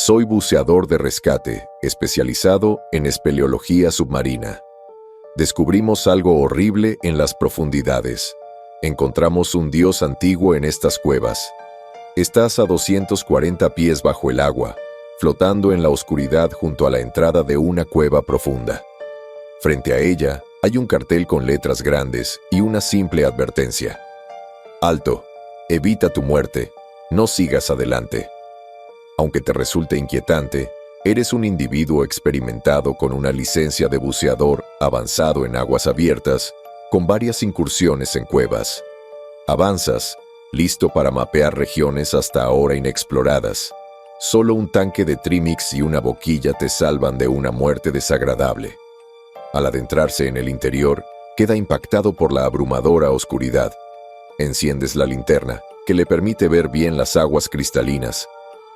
Soy buceador de rescate, especializado en espeleología submarina. Descubrimos algo horrible en las profundidades. Encontramos un dios antiguo en estas cuevas. Estás a 240 pies bajo el agua, flotando en la oscuridad junto a la entrada de una cueva profunda. Frente a ella hay un cartel con letras grandes y una simple advertencia. Alto, evita tu muerte, no sigas adelante. Aunque te resulte inquietante, eres un individuo experimentado con una licencia de buceador avanzado en aguas abiertas, con varias incursiones en cuevas. Avanzas, listo para mapear regiones hasta ahora inexploradas. Solo un tanque de Trimix y una boquilla te salvan de una muerte desagradable. Al adentrarse en el interior, queda impactado por la abrumadora oscuridad. Enciendes la linterna, que le permite ver bien las aguas cristalinas,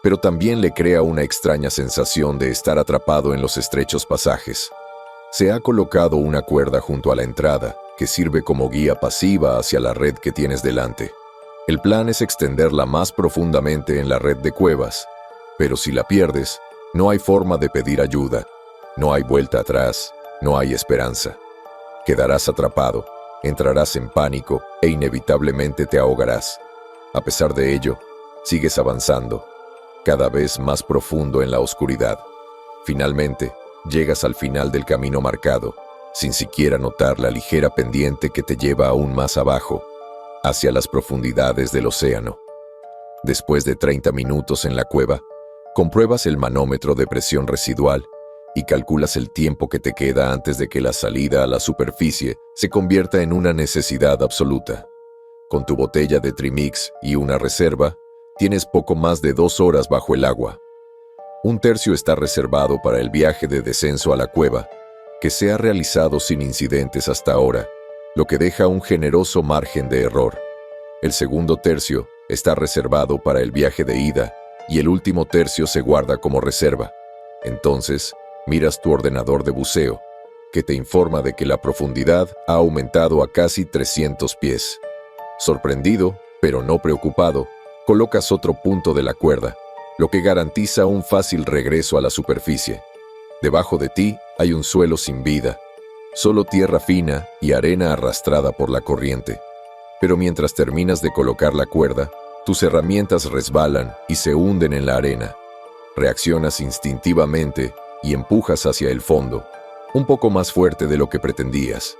pero también le crea una extraña sensación de estar atrapado en los estrechos pasajes. Se ha colocado una cuerda junto a la entrada, que sirve como guía pasiva hacia la red que tienes delante. El plan es extenderla más profundamente en la red de cuevas, pero si la pierdes, no hay forma de pedir ayuda, no hay vuelta atrás, no hay esperanza. Quedarás atrapado, entrarás en pánico e inevitablemente te ahogarás. A pesar de ello, sigues avanzando, cada vez más profundo en la oscuridad. Finalmente, llegas al final del camino marcado, sin siquiera notar la ligera pendiente que te lleva aún más abajo, hacia las profundidades del océano. Después de 30 minutos en la cueva, compruebas el manómetro de presión residual y calculas el tiempo que te queda antes de que la salida a la superficie se convierta en una necesidad absoluta. Con tu botella de Trimix y una reserva, tienes poco más de 2 horas bajo el agua. Un tercio está reservado para el viaje de descenso a la cueva, que se ha realizado sin incidentes hasta ahora, lo que deja un generoso margen de error. El segundo tercio está reservado para el viaje de ida y el último tercio se guarda como reserva. Entonces, miras tu ordenador de buceo, que te informa de que la profundidad ha aumentado a casi 300 pies. Sorprendido, pero no preocupado, colocas otro punto de la cuerda, lo que garantiza un fácil regreso a la superficie. Debajo de ti hay un suelo sin vida, solo tierra fina y arena arrastrada por la corriente. Pero mientras terminas de colocar la cuerda, tus herramientas resbalan y se hunden en la arena. Reaccionas instintivamente y empujas hacia el fondo, un poco más fuerte de lo que pretendías.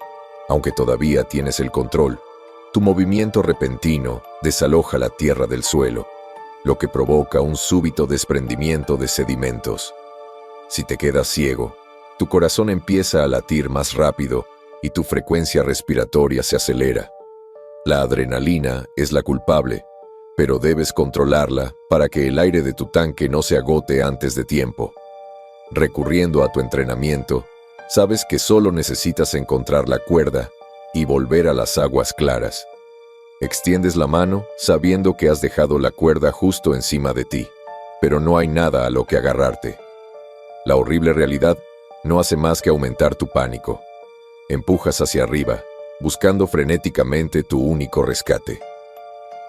Aunque todavía tienes el control, tu movimiento repentino desaloja la tierra del suelo, lo que provoca un súbito desprendimiento de sedimentos. Si te quedas ciego, tu corazón empieza a latir más rápido y tu frecuencia respiratoria se acelera. La adrenalina es la culpable, pero debes controlarla para que el aire de tu tanque no se agote antes de tiempo. Recurriendo a tu entrenamiento, sabes que solo necesitas encontrar la cuerda y volver a las aguas claras. Extiendes la mano sabiendo que has dejado la cuerda justo encima de ti, pero no hay nada a lo que agarrarte. La horrible realidad no hace más que aumentar tu pánico. Empujas hacia arriba, buscando frenéticamente tu único rescate.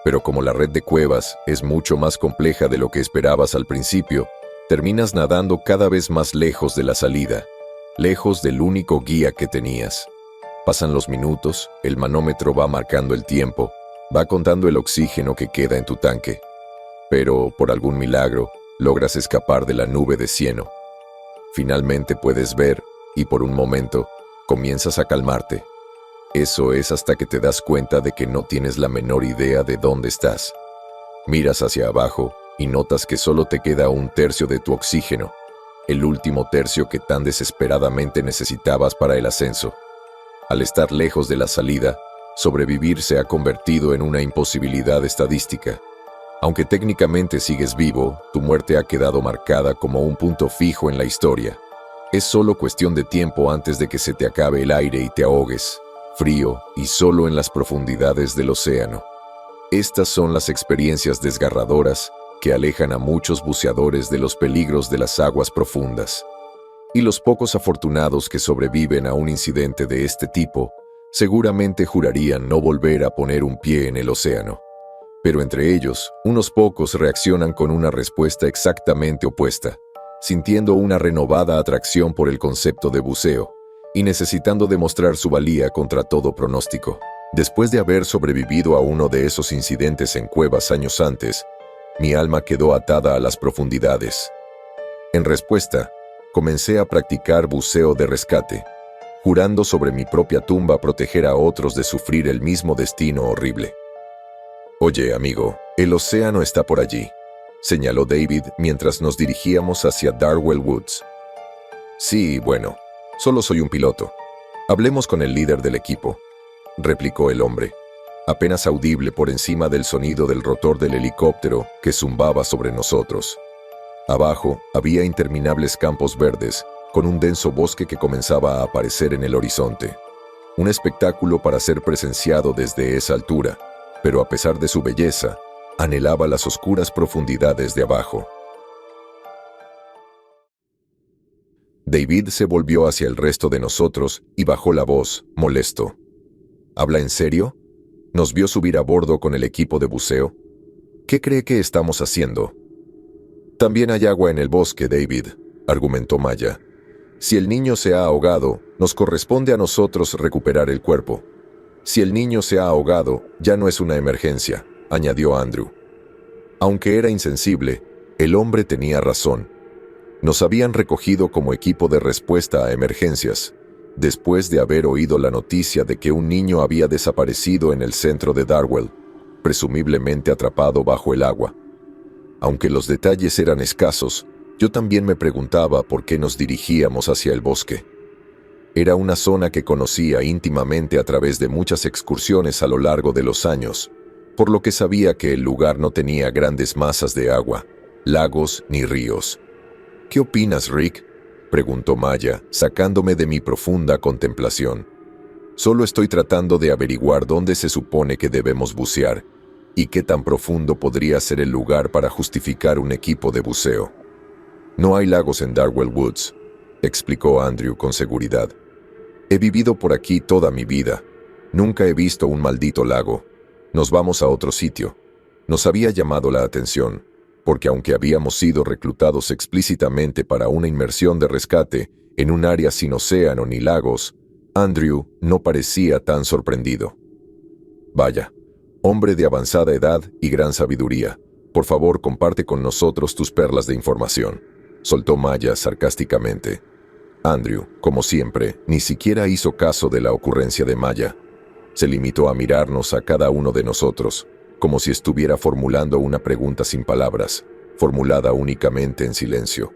Pero como la red de cuevas es mucho más compleja de lo que esperabas al principio, terminas nadando cada vez más lejos de la salida, lejos del único guía que tenías. Pasan los minutos, el manómetro va marcando el tiempo, va contando el oxígeno que queda en tu tanque. Pero, por algún milagro, logras escapar de la nube de cieno. Finalmente puedes ver, y por un momento, comienzas a calmarte. Eso es hasta que te das cuenta de que no tienes la menor idea de dónde estás. Miras hacia abajo y notas que solo te queda un tercio de tu oxígeno, el último tercio que tan desesperadamente necesitabas para el ascenso. Al estar lejos de la salida, sobrevivir se ha convertido en una imposibilidad estadística. Aunque técnicamente sigues vivo, tu muerte ha quedado marcada como un punto fijo en la historia. Es solo cuestión de tiempo antes de que se te acabe el aire y te ahogues, frío y solo en las profundidades del océano. Estas son las experiencias desgarradoras que alejan a muchos buceadores de los peligros de las aguas profundas. Y los pocos afortunados que sobreviven a un incidente de este tipo, seguramente jurarían no volver a poner un pie en el océano. Pero entre ellos, unos pocos reaccionan con una respuesta exactamente opuesta, sintiendo una renovada atracción por el concepto de buceo y necesitando demostrar su valía contra todo pronóstico. Después de haber sobrevivido a uno de esos incidentes en cuevas años antes, mi alma quedó atada a las profundidades. En respuesta, comencé a practicar buceo de rescate, jurando sobre mi propia tumba proteger a otros de sufrir el mismo destino horrible. «Oye, amigo, el océano está por allí», señaló David mientras nos dirigíamos hacia Darwell Woods. «Sí, bueno, solo soy un piloto. Hablemos con el líder del equipo», replicó el hombre, apenas audible por encima del sonido del rotor del helicóptero que zumbaba sobre nosotros. Abajo había interminables campos verdes, con un denso bosque que comenzaba a aparecer en el horizonte. Un espectáculo para ser presenciado desde esa altura, pero a pesar de su belleza, anhelaba las oscuras profundidades de abajo. David se volvió hacia el resto de nosotros y bajó la voz, molesto. ¿Habla en serio? ¿Nos vio subir a bordo con el equipo de buceo? ¿Qué cree que estamos haciendo? También hay agua en el bosque, David, argumentó Maya. Si el niño se ha ahogado, nos corresponde a nosotros recuperar el cuerpo. Si el niño se ha ahogado, ya no es una emergencia, añadió Andrew. Aunque era insensible, el hombre tenía razón. Nos habían recogido como equipo de respuesta a emergencias, después de haber oído la noticia de que un niño había desaparecido en el centro de Darwell, presumiblemente atrapado bajo el agua. Aunque los detalles eran escasos, yo también me preguntaba por qué nos dirigíamos hacia el bosque. Era una zona que conocía íntimamente a través de muchas excursiones a lo largo de los años, por lo que sabía que el lugar no tenía grandes masas de agua, lagos ni ríos. ¿Qué opinas, Rick?, preguntó Maya, sacándome de mi profunda contemplación. Solo estoy tratando de averiguar dónde se supone que debemos bucear y qué tan profundo podría ser el lugar para justificar un equipo de buceo. No hay lagos en Darwell Woods, explicó Andrew con seguridad. He vivido por aquí toda mi vida. Nunca he visto un maldito lago. Nos vamos a otro sitio. Nos había llamado la atención, porque aunque habíamos sido reclutados explícitamente para una inmersión de rescate en un área sin océano ni lagos, Andrew no parecía tan sorprendido. Vaya, hombre de avanzada edad y gran sabiduría, por favor comparte con nosotros tus perlas de información, soltó Maya sarcásticamente. Andrew, como siempre, ni siquiera hizo caso de la ocurrencia de Maya. Se limitó a mirarnos a cada uno de nosotros, como si estuviera formulando una pregunta sin palabras, formulada únicamente en silencio.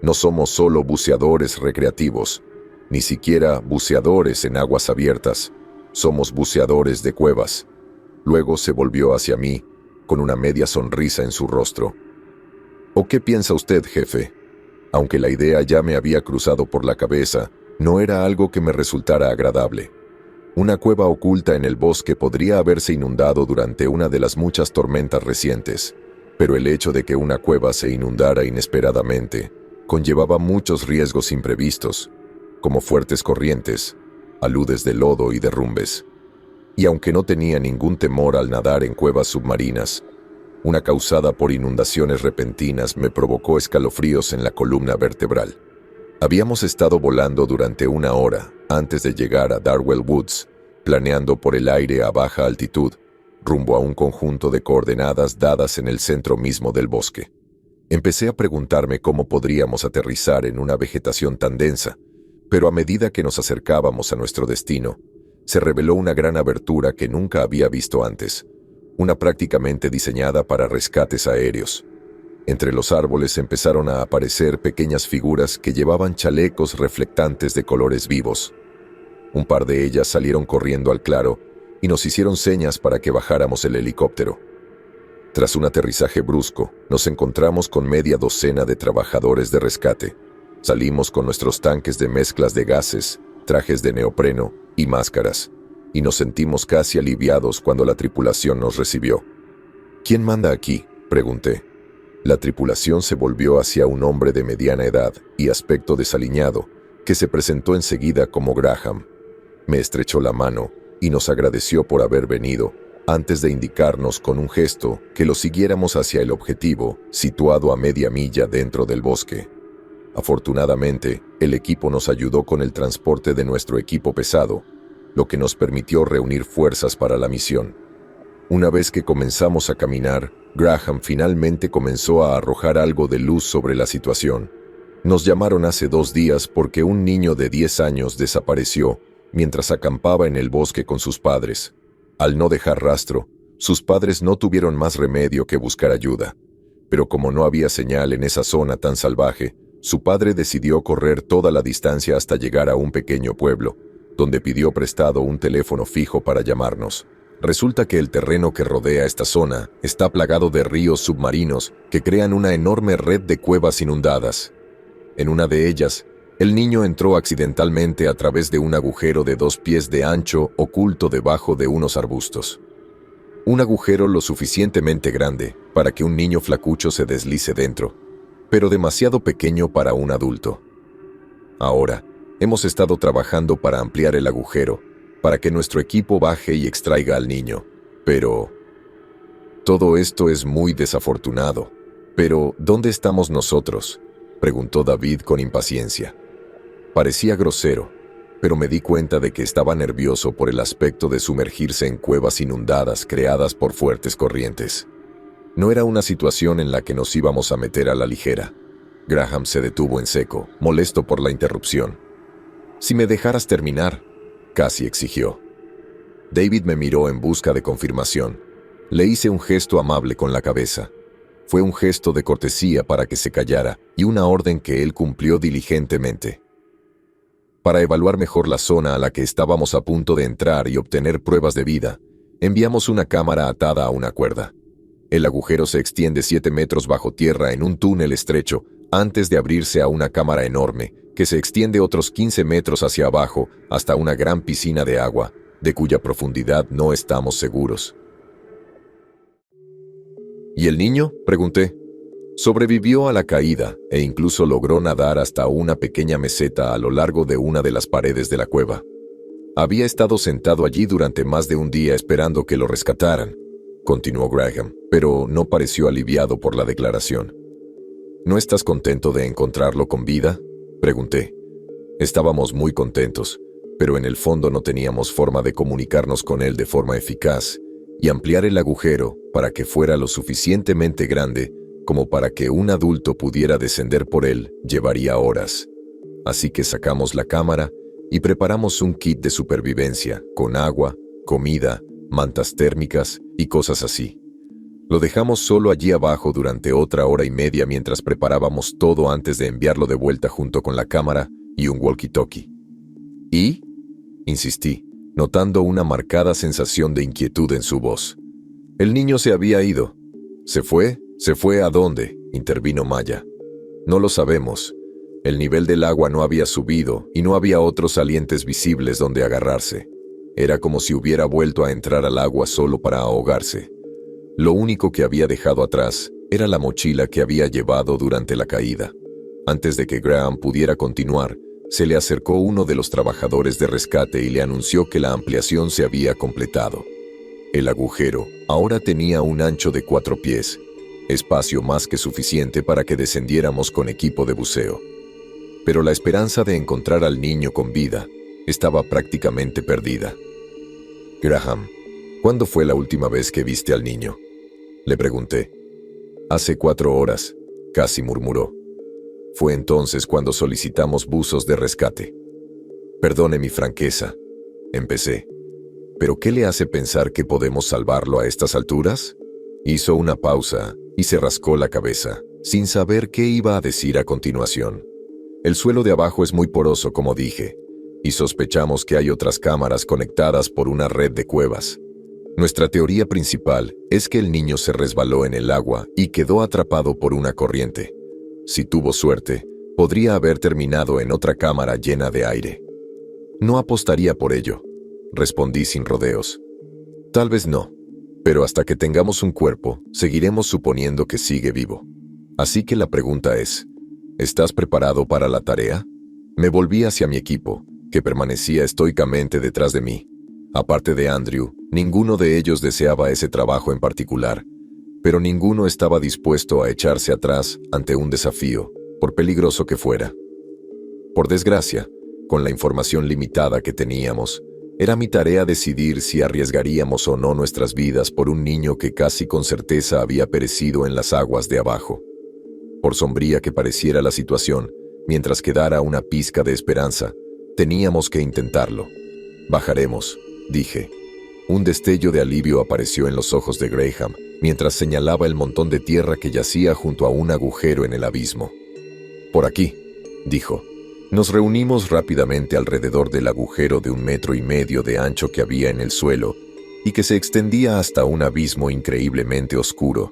No somos solo buceadores recreativos, ni siquiera buceadores en aguas abiertas, somos buceadores de cuevas. Luego se volvió hacia mí, con una media sonrisa en su rostro. ¿O qué piensa usted, jefe? Aunque la idea ya me había cruzado por la cabeza, no era algo que me resultara agradable. Una cueva oculta en el bosque podría haberse inundado durante una de las muchas tormentas recientes, pero el hecho de que una cueva se inundara inesperadamente conllevaba muchos riesgos imprevistos, como fuertes corrientes, aludes de lodo y derrumbes. Y aunque no tenía ningún temor al nadar en cuevas submarinas, una causada por inundaciones repentinas me provocó escalofríos en la columna vertebral. Habíamos estado volando durante una hora antes de llegar a Darwell Woods, planeando por el aire a baja altitud, rumbo a un conjunto de coordenadas dadas en el centro mismo del bosque. Empecé a preguntarme cómo podríamos aterrizar en una vegetación tan densa, pero a medida que nos acercábamos a nuestro destino, se reveló una gran abertura que nunca había visto antes, una prácticamente diseñada para rescates aéreos. Entre los árboles empezaron a aparecer pequeñas figuras que llevaban chalecos reflectantes de colores vivos. Un par de ellas salieron corriendo al claro y nos hicieron señas para que bajáramos el helicóptero. Tras un aterrizaje brusco, nos encontramos con media docena de trabajadores de rescate. Salimos con nuestros tanques de mezclas de gases, trajes de neopreno y máscaras, y nos sentimos casi aliviados cuando la tripulación nos recibió. ¿Quién manda aquí?, pregunté. La tripulación se volvió hacia un hombre de mediana edad y aspecto desaliñado, que se presentó enseguida como Graham. Me estrechó la mano y nos agradeció por haber venido, antes de indicarnos con un gesto que lo siguiéramos hacia el objetivo, situado a media milla dentro del bosque. Afortunadamente, el equipo nos ayudó con el transporte de nuestro equipo pesado, lo que nos permitió reunir fuerzas para la misión. Una vez que comenzamos a caminar, Graham finalmente comenzó a arrojar algo de luz sobre la situación. Nos llamaron hace 2 días porque un niño de 10 años desapareció mientras acampaba en el bosque con sus padres. Al no dejar rastro, sus padres no tuvieron más remedio que buscar ayuda. Pero como no había señal en esa zona tan salvaje, su padre decidió correr toda la distancia hasta llegar a un pequeño pueblo, donde pidió prestado un teléfono fijo para llamarnos. Resulta que el terreno que rodea esta zona está plagado de ríos submarinos que crean una enorme red de cuevas inundadas. En una de ellas, el niño entró accidentalmente a través de un agujero de 2 pies de ancho oculto debajo de unos arbustos. Un agujero lo suficientemente grande para que un niño flacucho se deslice dentro, pero demasiado pequeño para un adulto. Ahora, hemos estado trabajando para ampliar el agujero, para que nuestro equipo baje y extraiga al niño. Pero todo esto es muy desafortunado. Pero, ¿dónde estamos nosotros?, preguntó David con impaciencia. Parecía grosero, pero me di cuenta de que estaba nervioso por el aspecto de sumergirse en cuevas inundadas creadas por fuertes corrientes. No era una situación en la que nos íbamos a meter a la ligera. Graham se detuvo en seco, molesto por la interrupción. «Si me dejaras terminar», casi exigió. David me miró en busca de confirmación. Le hice un gesto amable con la cabeza. Fue un gesto de cortesía para que se callara y una orden que él cumplió diligentemente. Para evaluar mejor la zona a la que estábamos a punto de entrar y obtener pruebas de vida, enviamos una cámara atada a una cuerda. El agujero se extiende 7 metros bajo tierra en un túnel estrecho antes de abrirse a una cámara enorme que se extiende otros 15 metros hacia abajo hasta una gran piscina de agua, de cuya profundidad no estamos seguros. ¿Y el niño?, pregunté. Sobrevivió a la caída e incluso logró nadar hasta una pequeña meseta a lo largo de una de las paredes de la cueva. Había estado sentado allí durante más de un día esperando que lo rescataran, continuó Graham, pero no pareció aliviado por la declaración. ¿No estás contento de encontrarlo con vida?, pregunté. Estábamos muy contentos, pero en el fondo no teníamos forma de comunicarnos con él de forma eficaz, y ampliar el agujero para que fuera lo suficientemente grande como para que un adulto pudiera descender por él llevaría horas. Así que sacamos la cámara y preparamos un kit de supervivencia con agua, comida, mantas térmicas y cosas así. Lo dejamos solo allí abajo durante otra hora y media mientras preparábamos todo antes de enviarlo de vuelta junto con la cámara y un walkie-talkie. ¿Y?, insistí, notando una marcada sensación de inquietud en su voz. El niño se había ido. ¿Se fue? ¿Se fue a dónde?, intervino Maya. No lo sabemos. El nivel del agua no había subido y no había otros salientes visibles donde agarrarse. Era como si hubiera vuelto a entrar al agua solo para ahogarse. Lo único que había dejado atrás era la mochila que había llevado durante la caída. Antes de que Graham pudiera continuar, se le acercó uno de los trabajadores de rescate y le anunció que la ampliación se había completado. El agujero ahora tenía un ancho de 4 pies, espacio más que suficiente para que descendiéramos con equipo de buceo. Pero la esperanza de encontrar al niño con vida estaba prácticamente perdida. Graham, ¿cuándo fue la última vez que viste al niño?, le pregunté. Hace 4 horas, casi murmuró. Fue entonces cuando solicitamos buzos de rescate. Perdone mi franqueza, empecé. ¿Pero qué le hace pensar que podemos salvarlo a estas alturas? Hizo una pausa y se rascó la cabeza, sin saber qué iba a decir a continuación. El suelo de abajo es muy poroso, como dije, y sospechamos que hay otras cámaras conectadas por una red de cuevas. Nuestra teoría principal es que el niño se resbaló en el agua y quedó atrapado por una corriente. Si tuvo suerte, podría haber terminado en otra cámara llena de aire. No apostaría por ello, respondí sin rodeos. Tal vez no, pero hasta que tengamos un cuerpo, seguiremos suponiendo que sigue vivo. Así que la pregunta es, ¿estás preparado para la tarea? Me volví hacia mi equipo, que permanecía estoicamente detrás de mí. Aparte de Andrew, Ninguno de ellos deseaba ese trabajo en particular, pero ninguno estaba dispuesto a echarse atrás ante un desafío, por peligroso que fuera. Por desgracia, con la información limitada que teníamos, era mi tarea decidir si arriesgaríamos o no nuestras vidas por un niño que casi con certeza había perecido en las aguas de abajo. Por sombría que pareciera la situación, mientras quedara una pizca de esperanza, teníamos que intentarlo. «Bajaremos», dije. Un destello de alivio apareció en los ojos de Graham, mientras señalaba el montón de tierra que yacía junto a un agujero en el abismo. «Por aquí», dijo. Nos reunimos rápidamente alrededor del agujero de 1,5 metros de ancho que había en el suelo y que se extendía hasta un abismo increíblemente oscuro.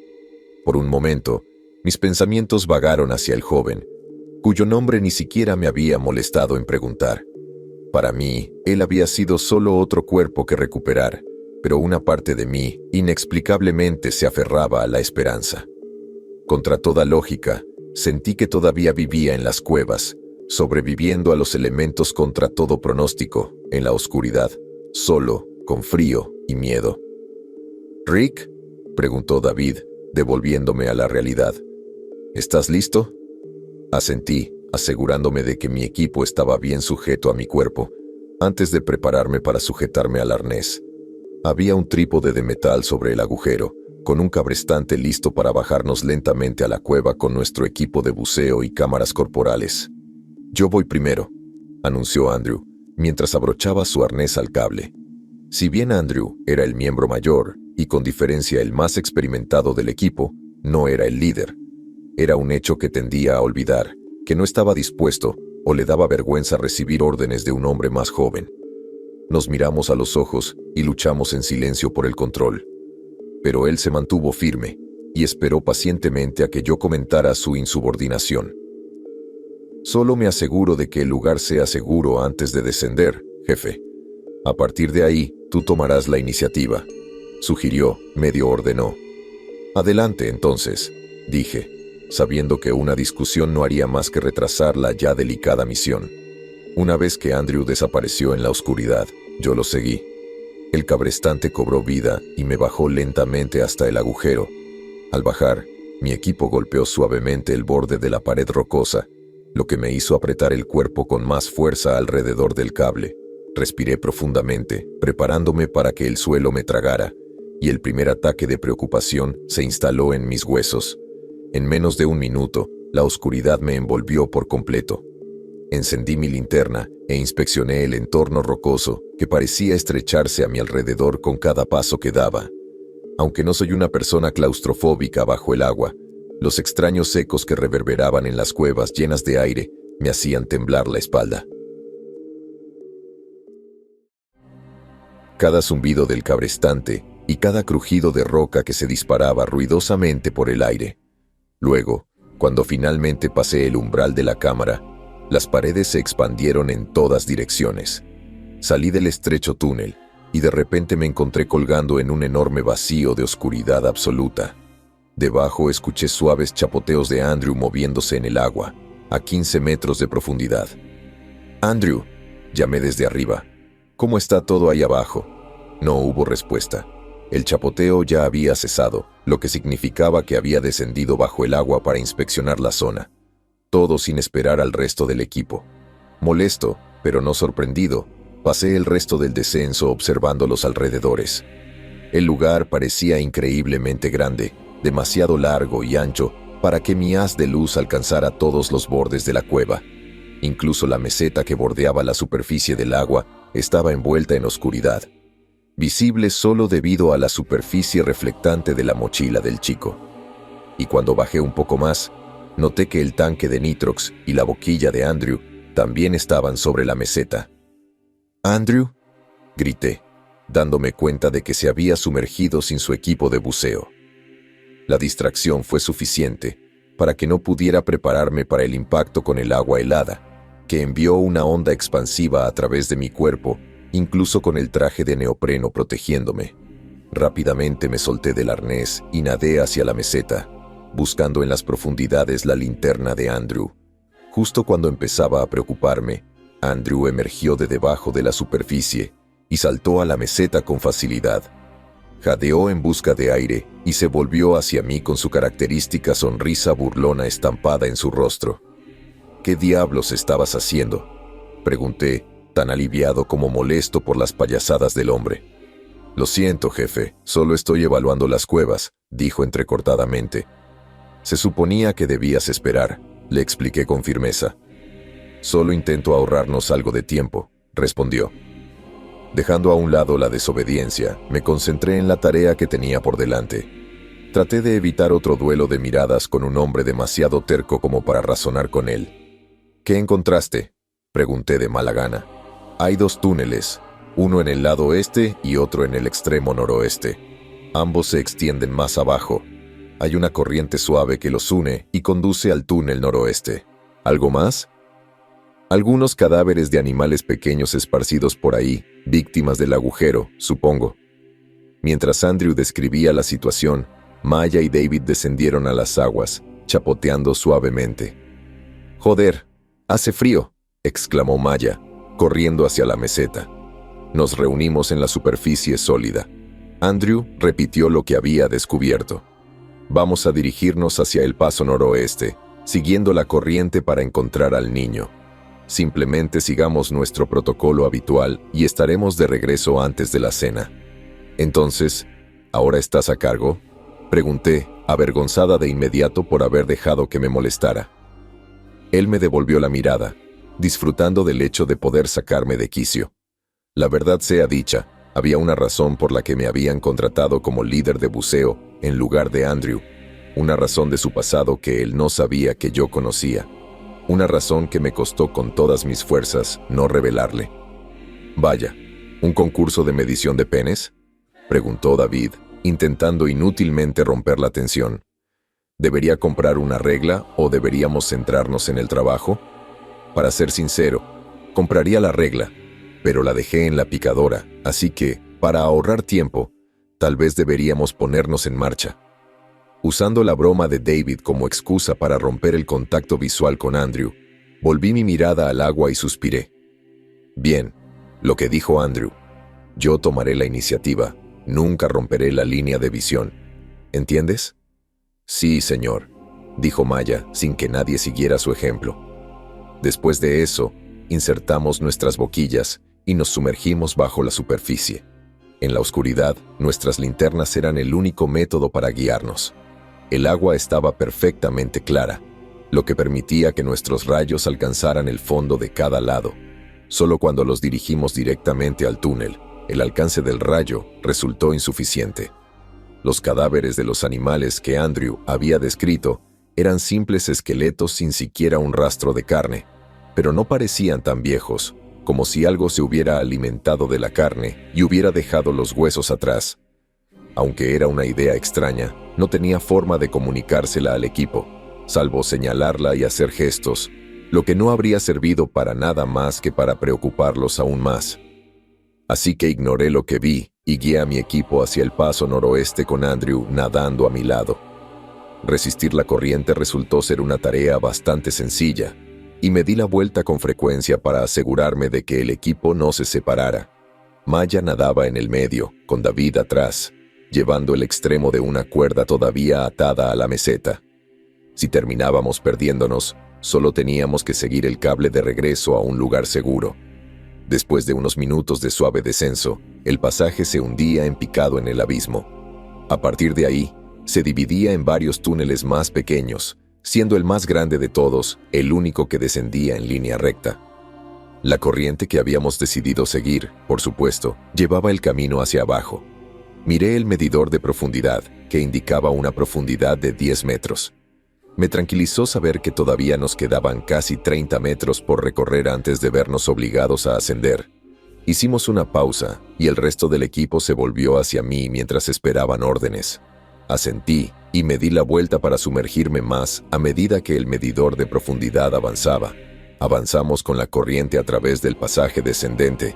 Por un momento, mis pensamientos vagaron hacia el joven, cuyo nombre ni siquiera me había molestado en preguntar. Para mí, él había sido solo otro cuerpo que recuperar, pero una parte de mí, inexplicablemente, se aferraba a la esperanza. Contra toda lógica, sentí que todavía vivía en las cuevas, sobreviviendo a los elementos contra todo pronóstico, en la oscuridad, solo, con frío y miedo. «¿Rick?», preguntó David, devolviéndome a la realidad. «¿Estás listo?». Asentí, asegurándome de que mi equipo estaba bien sujeto a mi cuerpo, antes de prepararme para sujetarme al arnés. Había un trípode de metal sobre el agujero, con un cabrestante listo para bajarnos lentamente a la cueva con nuestro equipo de buceo y cámaras corporales. «Yo voy primero», anunció Andrew, mientras abrochaba su arnés al cable. Si bien Andrew era el miembro mayor y con diferencia el más experimentado del equipo, no era el líder. Era un hecho que tendía a olvidar, que no estaba dispuesto o le daba vergüenza recibir órdenes de un hombre más joven. Nos miramos a los ojos y luchamos en silencio por el control. Pero él se mantuvo firme y esperó pacientemente a que yo comentara su insubordinación. «Solo me aseguro de que el lugar sea seguro antes de descender, jefe. A partir de ahí, tú tomarás la iniciativa», sugirió, medio ordenó. «Adelante, entonces», dije, sabiendo que una discusión no haría más que retrasar la ya delicada misión. Una vez que Andrew desapareció en la oscuridad, yo lo seguí. El cabrestante cobró vida y me bajó lentamente hasta el agujero. Al bajar, mi equipo golpeó suavemente el borde de la pared rocosa, lo que me hizo apretar el cuerpo con más fuerza alrededor del cable. Respiré profundamente, preparándome para que el suelo me tragara, y el primer ataque de preocupación se instaló en mis huesos. En menos de un minuto, la oscuridad me envolvió por completo. Encendí mi linterna e inspeccioné el entorno rocoso que parecía estrecharse a mi alrededor con cada paso que daba. Aunque no soy una persona claustrofóbica bajo el agua, los extraños ecos que reverberaban en las cuevas llenas de aire me hacían temblar la espalda. Cada zumbido del cabrestante y cada crujido de roca que se disparaba ruidosamente por el aire. Luego, cuando finalmente pasé el umbral de la cámara, las paredes se expandieron en todas direcciones. Salí del estrecho túnel y de repente me encontré colgando en un enorme vacío de oscuridad absoluta. Debajo escuché suaves chapoteos de Andrew moviéndose en el agua, a 15 metros de profundidad. «Andrew», llamé desde arriba. «¿Cómo está todo ahí abajo?». No hubo respuesta. El chapoteo ya había cesado, lo que significaba que había descendido bajo el agua para inspeccionar la zona. Todo sin esperar al resto del equipo. Molesto, pero no sorprendido, pasé el resto del descenso observando los alrededores. El lugar parecía increíblemente grande, demasiado largo y ancho para que mi haz de luz alcanzara todos los bordes de la cueva. Incluso la meseta que bordeaba la superficie del agua estaba envuelta en oscuridad, visible solo debido a la superficie reflectante de la mochila del chico. Y cuando bajé un poco más, noté que el tanque de Nitrox y la boquilla de Andrew también estaban sobre la meseta. «¿Andrew?», grité, dándome cuenta de que se había sumergido sin su equipo de buceo. La distracción fue suficiente para que no pudiera prepararme para el impacto con el agua helada, que envió una onda expansiva a través de mi cuerpo, incluso con el traje de neopreno protegiéndome. Rápidamente me solté del arnés y nadé hacia la meseta, buscando en las profundidades la linterna de Andrew. Justo cuando empezaba a preocuparme, Andrew emergió de debajo de la superficie y saltó a la meseta con facilidad. Jadeó en busca de aire y se volvió hacia mí con su característica sonrisa burlona estampada en su rostro. ¿Qué diablos estabas haciendo?, pregunté, tan aliviado como molesto por las payasadas del hombre. Lo siento, jefe, solo estoy evaluando las cuevas, dijo entrecortadamente. Se suponía que debías esperar, le expliqué con firmeza. Solo intento ahorrarnos algo de tiempo, respondió. Dejando a un lado la desobediencia, me concentré en la tarea que tenía por delante. Traté de evitar otro duelo de miradas con un hombre demasiado terco como para razonar con él. ¿Qué encontraste?, pregunté de mala gana. Hay 2 túneles, uno en el lado oeste y otro en el extremo noroeste. Ambos se extienden más abajo. Hay una corriente suave que los une y conduce al túnel noroeste. ¿Algo más? Algunos cadáveres de animales pequeños esparcidos por ahí, víctimas del agujero, supongo. Mientras Andrew describía la situación, Maya y David descendieron a las aguas, chapoteando suavemente. «Joder, hace frío», exclamó Maya, corriendo hacia la meseta. Nos reunimos en la superficie sólida. Andrew repitió lo que había descubierto. «Vamos a dirigirnos hacia el paso noroeste, siguiendo la corriente para encontrar al niño. Simplemente sigamos nuestro protocolo habitual y estaremos de regreso antes de la cena». «Entonces, ¿ahora estás a cargo?», pregunté, avergonzada de inmediato por haber dejado que me molestara. Él me devolvió la mirada, disfrutando del hecho de poder sacarme de quicio. La verdad sea dicha, había una razón por la que me habían contratado como líder de buceo en lugar de Andrew, una razón de su pasado que él no sabía que yo conocía. Una razón que me costó con todas mis fuerzas no revelarle. «Vaya, ¿un concurso de medición de penes?», preguntó David, intentando inútilmente romper la tensión. ¿Debería comprar una regla o deberíamos centrarnos en el trabajo? Para ser sincero, compraría la regla, pero la dejé en la picadora, así que, para ahorrar tiempo, tal vez deberíamos ponernos en marcha. Usando la broma de David como excusa para romper el contacto visual con Andrew, volví mi mirada al agua y suspiré. Bien, lo que dijo Andrew. Yo tomaré la iniciativa, nunca romperé la línea de visión. ¿Entiendes? Sí, señor, dijo Maya sin que nadie siguiera su ejemplo. Después de eso, insertamos nuestras boquillas y nos sumergimos bajo la superficie. En la oscuridad, nuestras linternas eran el único método para guiarnos. El agua estaba perfectamente clara, lo que permitía que nuestros rayos alcanzaran el fondo de cada lado. Solo cuando los dirigimos directamente al túnel, el alcance del rayo resultó insuficiente. Los cadáveres de los animales que Andrew había descrito eran simples esqueletos sin siquiera un rastro de carne, pero no parecían tan viejos, como si algo se hubiera alimentado de la carne y hubiera dejado los huesos atrás. Aunque era una idea extraña, no tenía forma de comunicársela al equipo, salvo señalarla y hacer gestos, lo que no habría servido para nada más que para preocuparlos aún más. Así que ignoré lo que vi y guié a mi equipo hacia el paso noroeste con Andrew nadando a mi lado. Resistir la corriente resultó ser una tarea bastante sencilla, y me di la vuelta con frecuencia para asegurarme de que el equipo no se separara. Maya nadaba en el medio, con David atrás, llevando el extremo de una cuerda todavía atada a la meseta. Si terminábamos perdiéndonos, solo teníamos que seguir el cable de regreso a un lugar seguro. Después de unos minutos de suave descenso, el pasaje se hundía en picado en el abismo. A partir de ahí, se dividía en varios túneles más pequeños, siendo el más grande de todos el único que descendía en línea recta. La corriente que habíamos decidido seguir, por supuesto, llevaba el camino hacia abajo. Miré el medidor de profundidad, que indicaba una profundidad de 10 metros. Me tranquilizó saber que todavía nos quedaban casi 30 metros por recorrer antes de vernos obligados a ascender. Hicimos una pausa y el resto del equipo se volvió hacia mí mientras esperaban órdenes. Asentí y me di la vuelta para sumergirme más a medida que el medidor de profundidad avanzaba. Avanzamos con la corriente a través del pasaje descendente,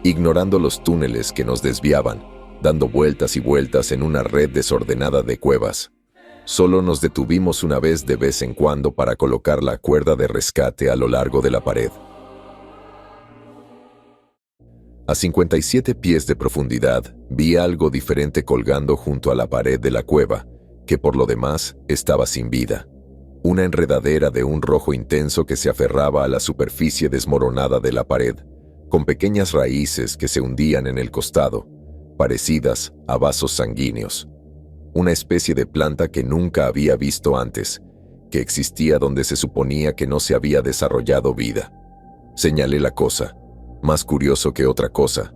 ignorando los túneles que nos desviaban, dando vueltas y vueltas en una red desordenada de cuevas. Solo nos detuvimos una vez de vez en cuando para colocar la cuerda de rescate a lo largo de la pared. A 57 pies de profundidad, vi algo diferente colgando junto a la pared de la cueva, que por lo demás estaba sin vida. Una enredadera de un rojo intenso que se aferraba a la superficie desmoronada de la pared, con pequeñas raíces que se hundían en el costado, parecidas a vasos sanguíneos. Una especie de planta que nunca había visto antes, que existía donde se suponía que no se había desarrollado vida. Señalé la cosa, más curioso que otra cosa,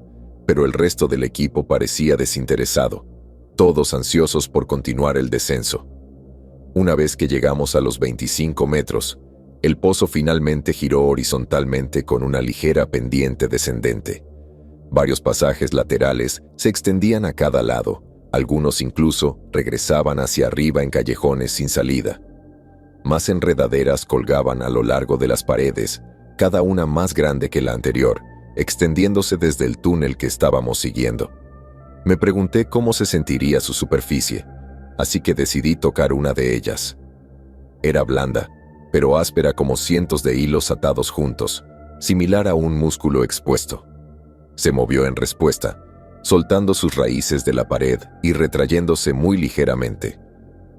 pero el resto del equipo parecía desinteresado, todos ansiosos por continuar el descenso. Una vez que llegamos a los 25 metros, el pozo finalmente giró horizontalmente con una ligera pendiente descendente. Varios pasajes laterales se extendían a cada lado, algunos incluso regresaban hacia arriba en callejones sin salida. Más enredaderas colgaban a lo largo de las paredes, cada una más grande que la anterior, extendiéndose desde el túnel que estábamos siguiendo. Me pregunté cómo se sentiría su superficie, así que decidí tocar una de ellas. Era blanda, pero áspera como cientos de hilos atados juntos, similar a un músculo expuesto. Se movió en respuesta, soltando sus raíces de la pared y retrayéndose muy ligeramente.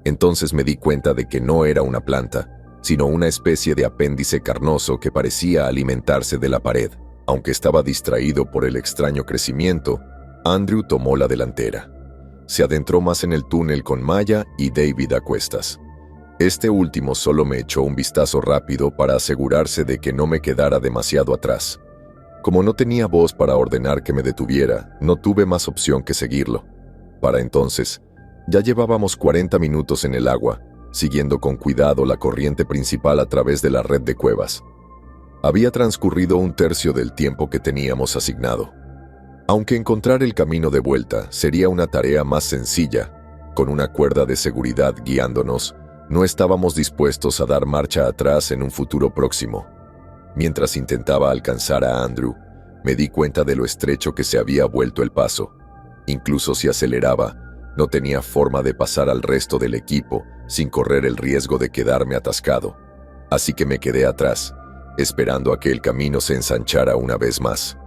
Entonces me di cuenta de que no era una planta, sino una especie de apéndice carnoso que parecía alimentarse de la pared. Aunque estaba distraído por el extraño crecimiento, Andrew tomó la delantera. Se adentró más en el túnel con Maya y David a cuestas. Este último solo me echó un vistazo rápido para asegurarse de que no me quedara demasiado atrás. Como no tenía voz para ordenar que me detuviera, no tuve más opción que seguirlo. Para entonces, ya llevábamos 40 minutos en el agua, siguiendo con cuidado la corriente principal a través de la red de cuevas. Había transcurrido un tercio del tiempo que teníamos asignado. Aunque encontrar el camino de vuelta sería una tarea más sencilla, con una cuerda de seguridad guiándonos, no estábamos dispuestos a dar marcha atrás en un futuro próximo. Mientras intentaba alcanzar a Andrew, me di cuenta de lo estrecho que se había vuelto el paso. Incluso si aceleraba, no tenía forma de pasar al resto del equipo sin correr el riesgo de quedarme atascado. Así que me quedé atrás, esperando a que el camino se ensanchara una vez más.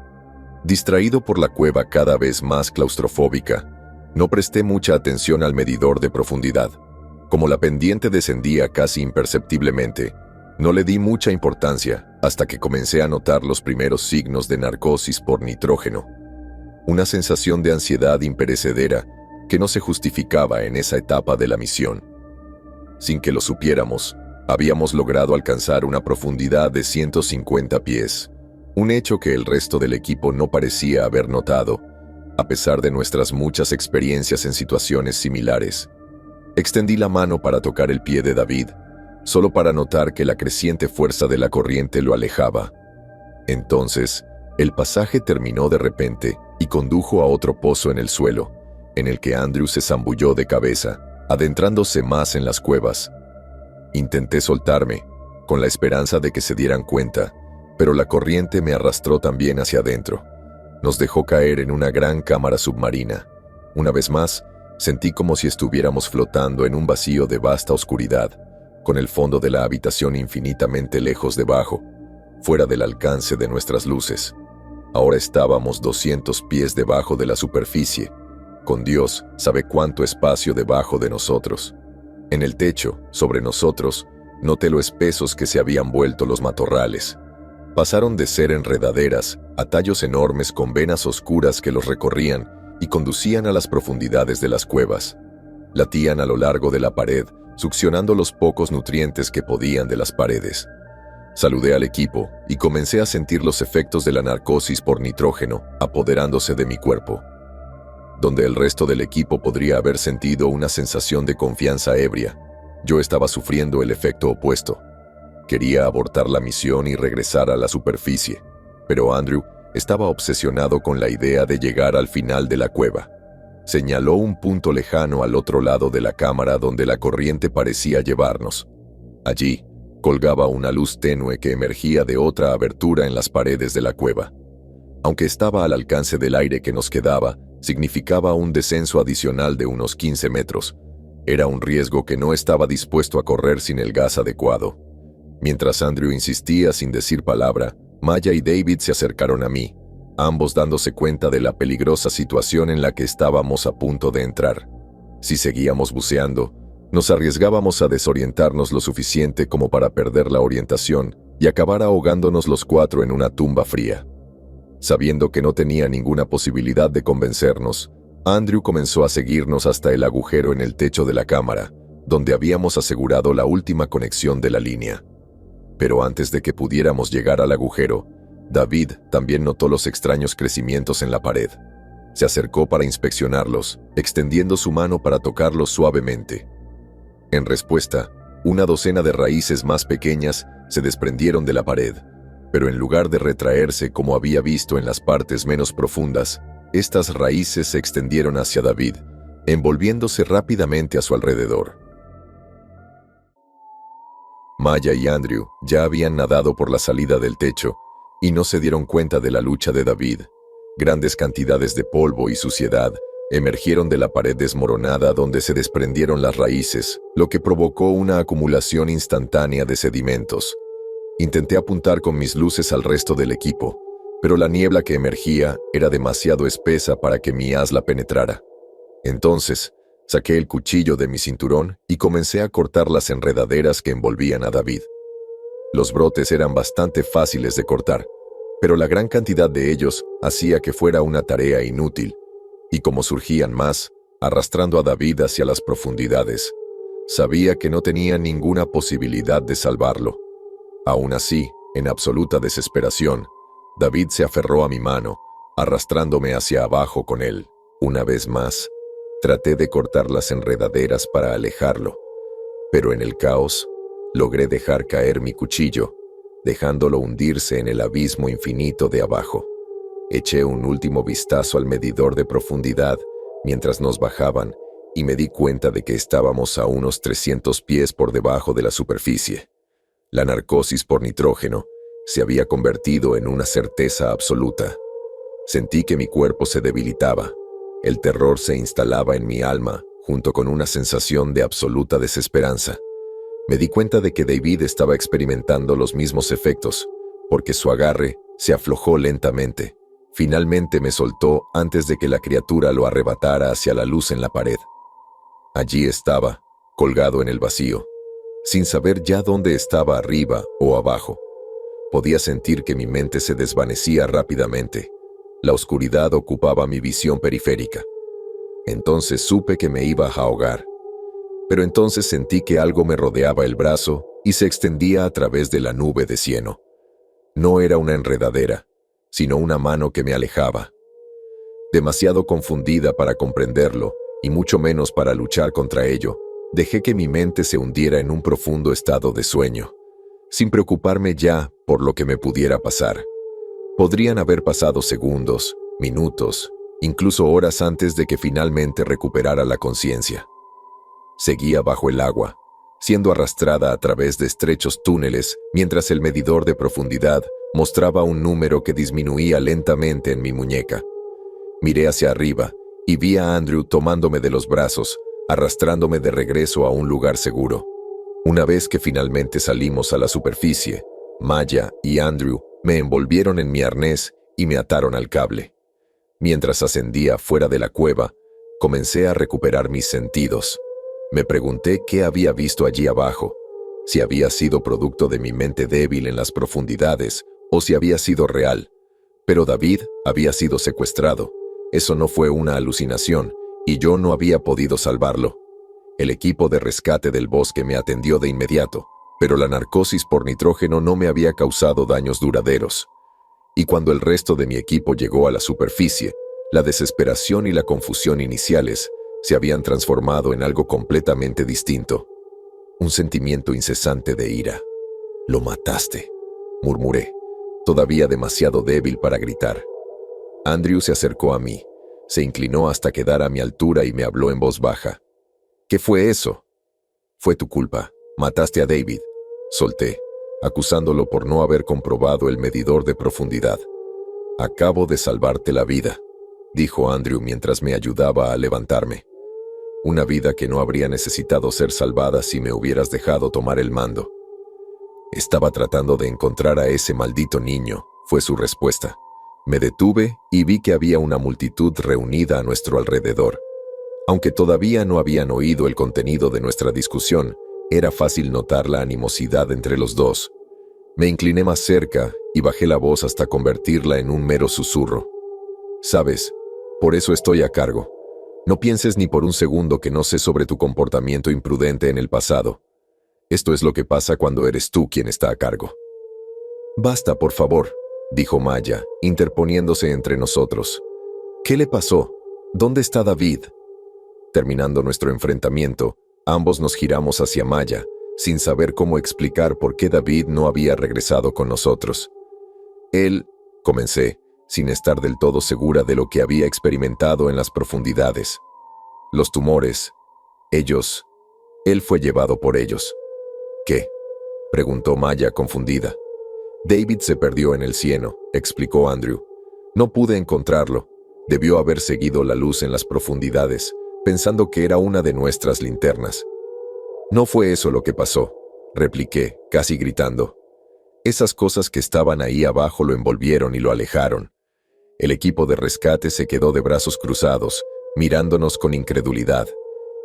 Distraído por la cueva cada vez más claustrofóbica, no presté mucha atención al medidor de profundidad. Como la pendiente descendía casi imperceptiblemente, no le di mucha importancia hasta que comencé a notar los primeros signos de narcosis por nitrógeno. Una sensación de ansiedad imperecedera que no se justificaba en esa etapa de la misión. Sin que lo supiéramos, habíamos logrado alcanzar una profundidad de 150 pies, un hecho que el resto del equipo no parecía haber notado, a pesar de nuestras muchas experiencias en situaciones similares. Extendí la mano para tocar el pie de David, solo para notar que la creciente fuerza de la corriente lo alejaba. Entonces, el pasaje terminó de repente y condujo a otro pozo en el suelo, en el que Andrew se zambulló de cabeza, adentrándose más en las cuevas. Intenté soltarme, con la esperanza de que se dieran cuenta, pero la corriente me arrastró también hacia adentro. Nos dejó caer en una gran cámara submarina. Una vez más, sentí como si estuviéramos flotando en un vacío de vasta oscuridad, con el fondo de la habitación infinitamente lejos debajo, fuera del alcance de nuestras luces. Ahora estábamos 200 pies debajo de la superficie, con Dios sabe cuánto espacio debajo de nosotros. En el techo, sobre nosotros, noté lo espesos que se habían vuelto los matorrales. Pasaron de ser enredaderas a tallos enormes con venas oscuras que los recorrían y conducían a las profundidades de las cuevas. Latían a lo largo de la pared, succionando los pocos nutrientes que podían de las paredes. Saludé al equipo y comencé a sentir los efectos de la narcosis por nitrógeno apoderándose de mi cuerpo. Donde el resto del equipo podría haber sentido una sensación de confianza ebria, yo estaba sufriendo el efecto opuesto. Quería abortar la misión y regresar a la superficie, pero Andrew estaba obsesionado con la idea de llegar al final de la cueva. Señaló un punto lejano al otro lado de la cámara donde la corriente parecía llevarnos. Allí colgaba una luz tenue que emergía de otra abertura en las paredes de la cueva. Aunque estaba al alcance del aire que nos quedaba, significaba un descenso adicional de unos 15 metros. Era un riesgo que no estaba dispuesto a correr sin el gas adecuado. Mientras Andrew insistía sin decir palabra, Maya y David se acercaron a mí. ambos dándose cuenta de la peligrosa situación en la que estábamos a punto de entrar. Si seguíamos buceando, nos arriesgábamos a desorientarnos lo suficiente como para perder la orientación y acabar ahogándonos los cuatro en una tumba fría. Sabiendo que no tenía ninguna posibilidad de convencernos, Andrew comenzó a seguirnos hasta el agujero en el techo de la cámara, donde habíamos asegurado la última conexión de la línea. Pero antes de que pudiéramos llegar al agujero, David también notó los extraños crecimientos en la pared. Se acercó para inspeccionarlos, extendiendo su mano para tocarlos suavemente. En respuesta, una docena de raíces más pequeñas se desprendieron de la pared, pero en lugar de retraerse como había visto en las partes menos profundas, estas raíces se extendieron hacia David, envolviéndose rápidamente a su alrededor. Maya y Andrew ya habían nadado por la salida del techo y no se dieron cuenta de la lucha de David. Grandes cantidades de polvo y suciedad emergieron de la pared desmoronada donde se desprendieron las raíces, lo que provocó una acumulación instantánea de sedimentos. Intenté apuntar con mis luces al resto del equipo, pero la niebla que emergía era demasiado espesa para que mi haz la penetrara. Entonces, saqué el cuchillo de mi cinturón y comencé a cortar las enredaderas que envolvían a David. Los brotes eran bastante fáciles de cortar, pero la gran cantidad de ellos hacía que fuera una tarea inútil, y como surgían más, arrastrando a David hacia las profundidades, sabía que no tenía ninguna posibilidad de salvarlo. Aún así, en absoluta desesperación, David se aferró a mi mano, arrastrándome hacia abajo con él. Una vez más, traté de cortar las enredaderas para alejarlo, pero en el caos, logré dejar caer mi cuchillo, dejándolo hundirse en el abismo infinito de abajo. Eché un último vistazo al medidor de profundidad mientras nos bajaban y me di cuenta de que estábamos a unos 300 pies por debajo de la superficie. La narcosis por nitrógeno se había convertido en una certeza absoluta. Sentí que mi cuerpo se debilitaba. El terror se instalaba en mi alma, junto con una sensación de absoluta desesperanza. Me di cuenta de que David estaba experimentando los mismos efectos, porque su agarre se aflojó lentamente. Finalmente me soltó antes de que la criatura lo arrebatara hacia la luz en la pared. Allí estaba, colgado en el vacío, sin saber ya dónde estaba arriba o abajo. Podía sentir que mi mente se desvanecía rápidamente. La oscuridad ocupaba mi visión periférica. Entonces supe que me iba a ahogar. Pero entonces sentí que algo me rodeaba el brazo y se extendía a través de la nube de cieno. No era una enredadera, sino una mano que me alejaba. Demasiado confundida para comprenderlo, y mucho menos para luchar contra ello, dejé que mi mente se hundiera en un profundo estado de sueño, sin preocuparme ya por lo que me pudiera pasar. Podrían haber pasado segundos, minutos, incluso horas antes de que finalmente recuperara la conciencia. Seguía bajo el agua, siendo arrastrada a través de estrechos túneles mientras el medidor de profundidad mostraba un número que disminuía lentamente en mi muñeca. Miré hacia arriba y vi a Andrew tomándome de los brazos, arrastrándome de regreso a un lugar seguro. Una vez que finalmente salimos a la superficie, Maya y Andrew me envolvieron en mi arnés y me ataron al cable. Mientras ascendía fuera de la cueva, comencé a recuperar mis sentidos. Me pregunté qué había visto allí abajo, si había sido producto de mi mente débil en las profundidades o si había sido real. Pero David había sido secuestrado. Eso no fue una alucinación y yo no había podido salvarlo. El equipo de rescate del bosque me atendió de inmediato, pero la narcosis por nitrógeno no me había causado daños duraderos. Y cuando el resto de mi equipo llegó a la superficie, la desesperación y la confusión iniciales se habían transformado en algo completamente distinto. Un sentimiento incesante de ira. «Lo mataste», murmuré, todavía demasiado débil para gritar. Andrew se acercó a mí, se inclinó hasta quedar a mi altura y me habló en voz baja. «¿Qué fue eso?» «Fue tu culpa. Mataste a David», solté, acusándolo por no haber comprobado el medidor de profundidad. «Acabo de salvarte la vida», dijo Andrew mientras me ayudaba a levantarme. «Una vida que no habría necesitado ser salvada si me hubieras dejado tomar el mando». «Estaba tratando de encontrar a ese maldito niño», fue su respuesta. Me detuve y vi que había una multitud reunida a nuestro alrededor. Aunque todavía no habían oído el contenido de nuestra discusión, era fácil notar la animosidad entre los dos. Me incliné más cerca y bajé la voz hasta convertirla en un mero susurro. «Sabes, por eso estoy a cargo. No pienses ni por un segundo que no sé sobre tu comportamiento imprudente en el pasado. Esto es lo que pasa cuando eres tú quien está a cargo». «Basta, por favor», dijo Maya, interponiéndose entre nosotros. «¿Qué le pasó? ¿Dónde está David?» Terminando nuestro enfrentamiento, ambos nos giramos hacia Maya, sin saber cómo explicar por qué David no había regresado con nosotros. Él, comencé, sin estar del todo segura de lo que había experimentado en las profundidades. Los tumores, él fue llevado por ellos. ¿Qué?, preguntó Maya confundida. David se perdió en el cieno, explicó Andrew. No pude encontrarlo. Debió haber seguido la luz en las profundidades, pensando que era una de nuestras linternas. No fue eso lo que pasó, repliqué, casi gritando. Esas cosas que estaban ahí abajo lo envolvieron y lo alejaron. El equipo de rescate se quedó de brazos cruzados, mirándonos con incredulidad.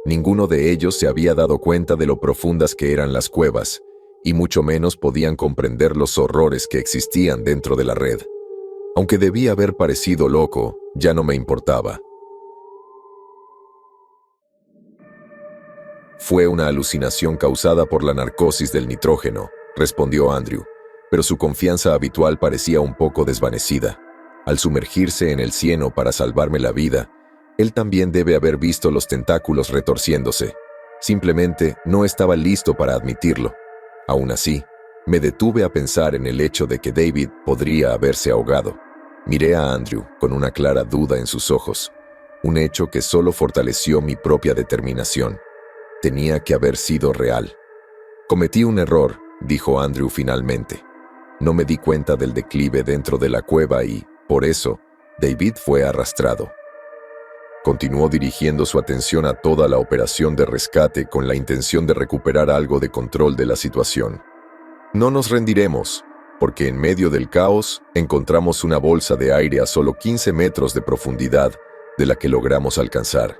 Ninguno de ellos se había dado cuenta de lo profundas que eran las cuevas, y mucho menos podían comprender los horrores que existían dentro de la red. Aunque debía haber parecido loco, ya no me importaba. Fue una alucinación causada por la narcosis del nitrógeno, respondió Andrew, pero su confianza habitual parecía un poco desvanecida. Al sumergirse en el cieno para salvarme la vida, él también debe haber visto los tentáculos retorciéndose. Simplemente no estaba listo para admitirlo. Aún así, me detuve a pensar en el hecho de que David podría haberse ahogado. Miré a Andrew con una clara duda en sus ojos, un hecho que solo fortaleció mi propia determinación. Tenía que haber sido real. Cometí un error, dijo Andrew finalmente. No me di cuenta del declive dentro de la cueva y, por eso, David fue arrastrado. Continuó dirigiendo su atención a toda la operación de rescate con la intención de recuperar algo de control de la situación. No nos rendiremos, porque en medio del caos encontramos una bolsa de aire a solo 15 metros de profundidad de la que logramos alcanzar.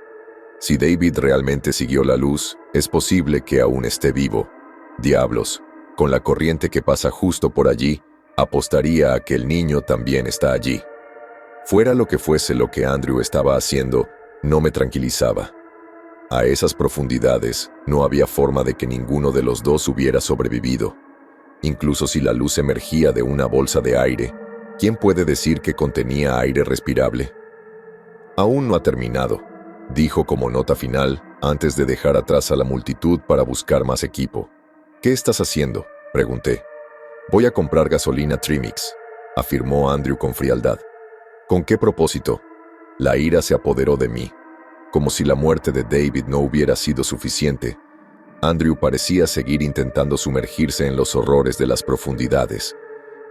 Si David realmente siguió la luz, es posible que aún esté vivo. Diablos, con la corriente que pasa justo por allí, apostaría a que el niño también está allí. Fuera lo que fuese lo que Andrew estaba haciendo, no me tranquilizaba. A esas profundidades no había forma de que ninguno de los dos hubiera sobrevivido. Incluso si la luz emergía de una bolsa de aire, ¿quién puede decir que contenía aire respirable? Aún no ha terminado, dijo como nota final antes de dejar atrás a la multitud para buscar más equipo. ¿Qué estás haciendo?, pregunté. Voy a comprar gasolina Trimix, afirmó Andrew con frialdad. ¿Con qué propósito? La ira se apoderó de mí. Como si la muerte de David no hubiera sido suficiente, Andrew parecía seguir intentando sumergirse en los horrores de las profundidades,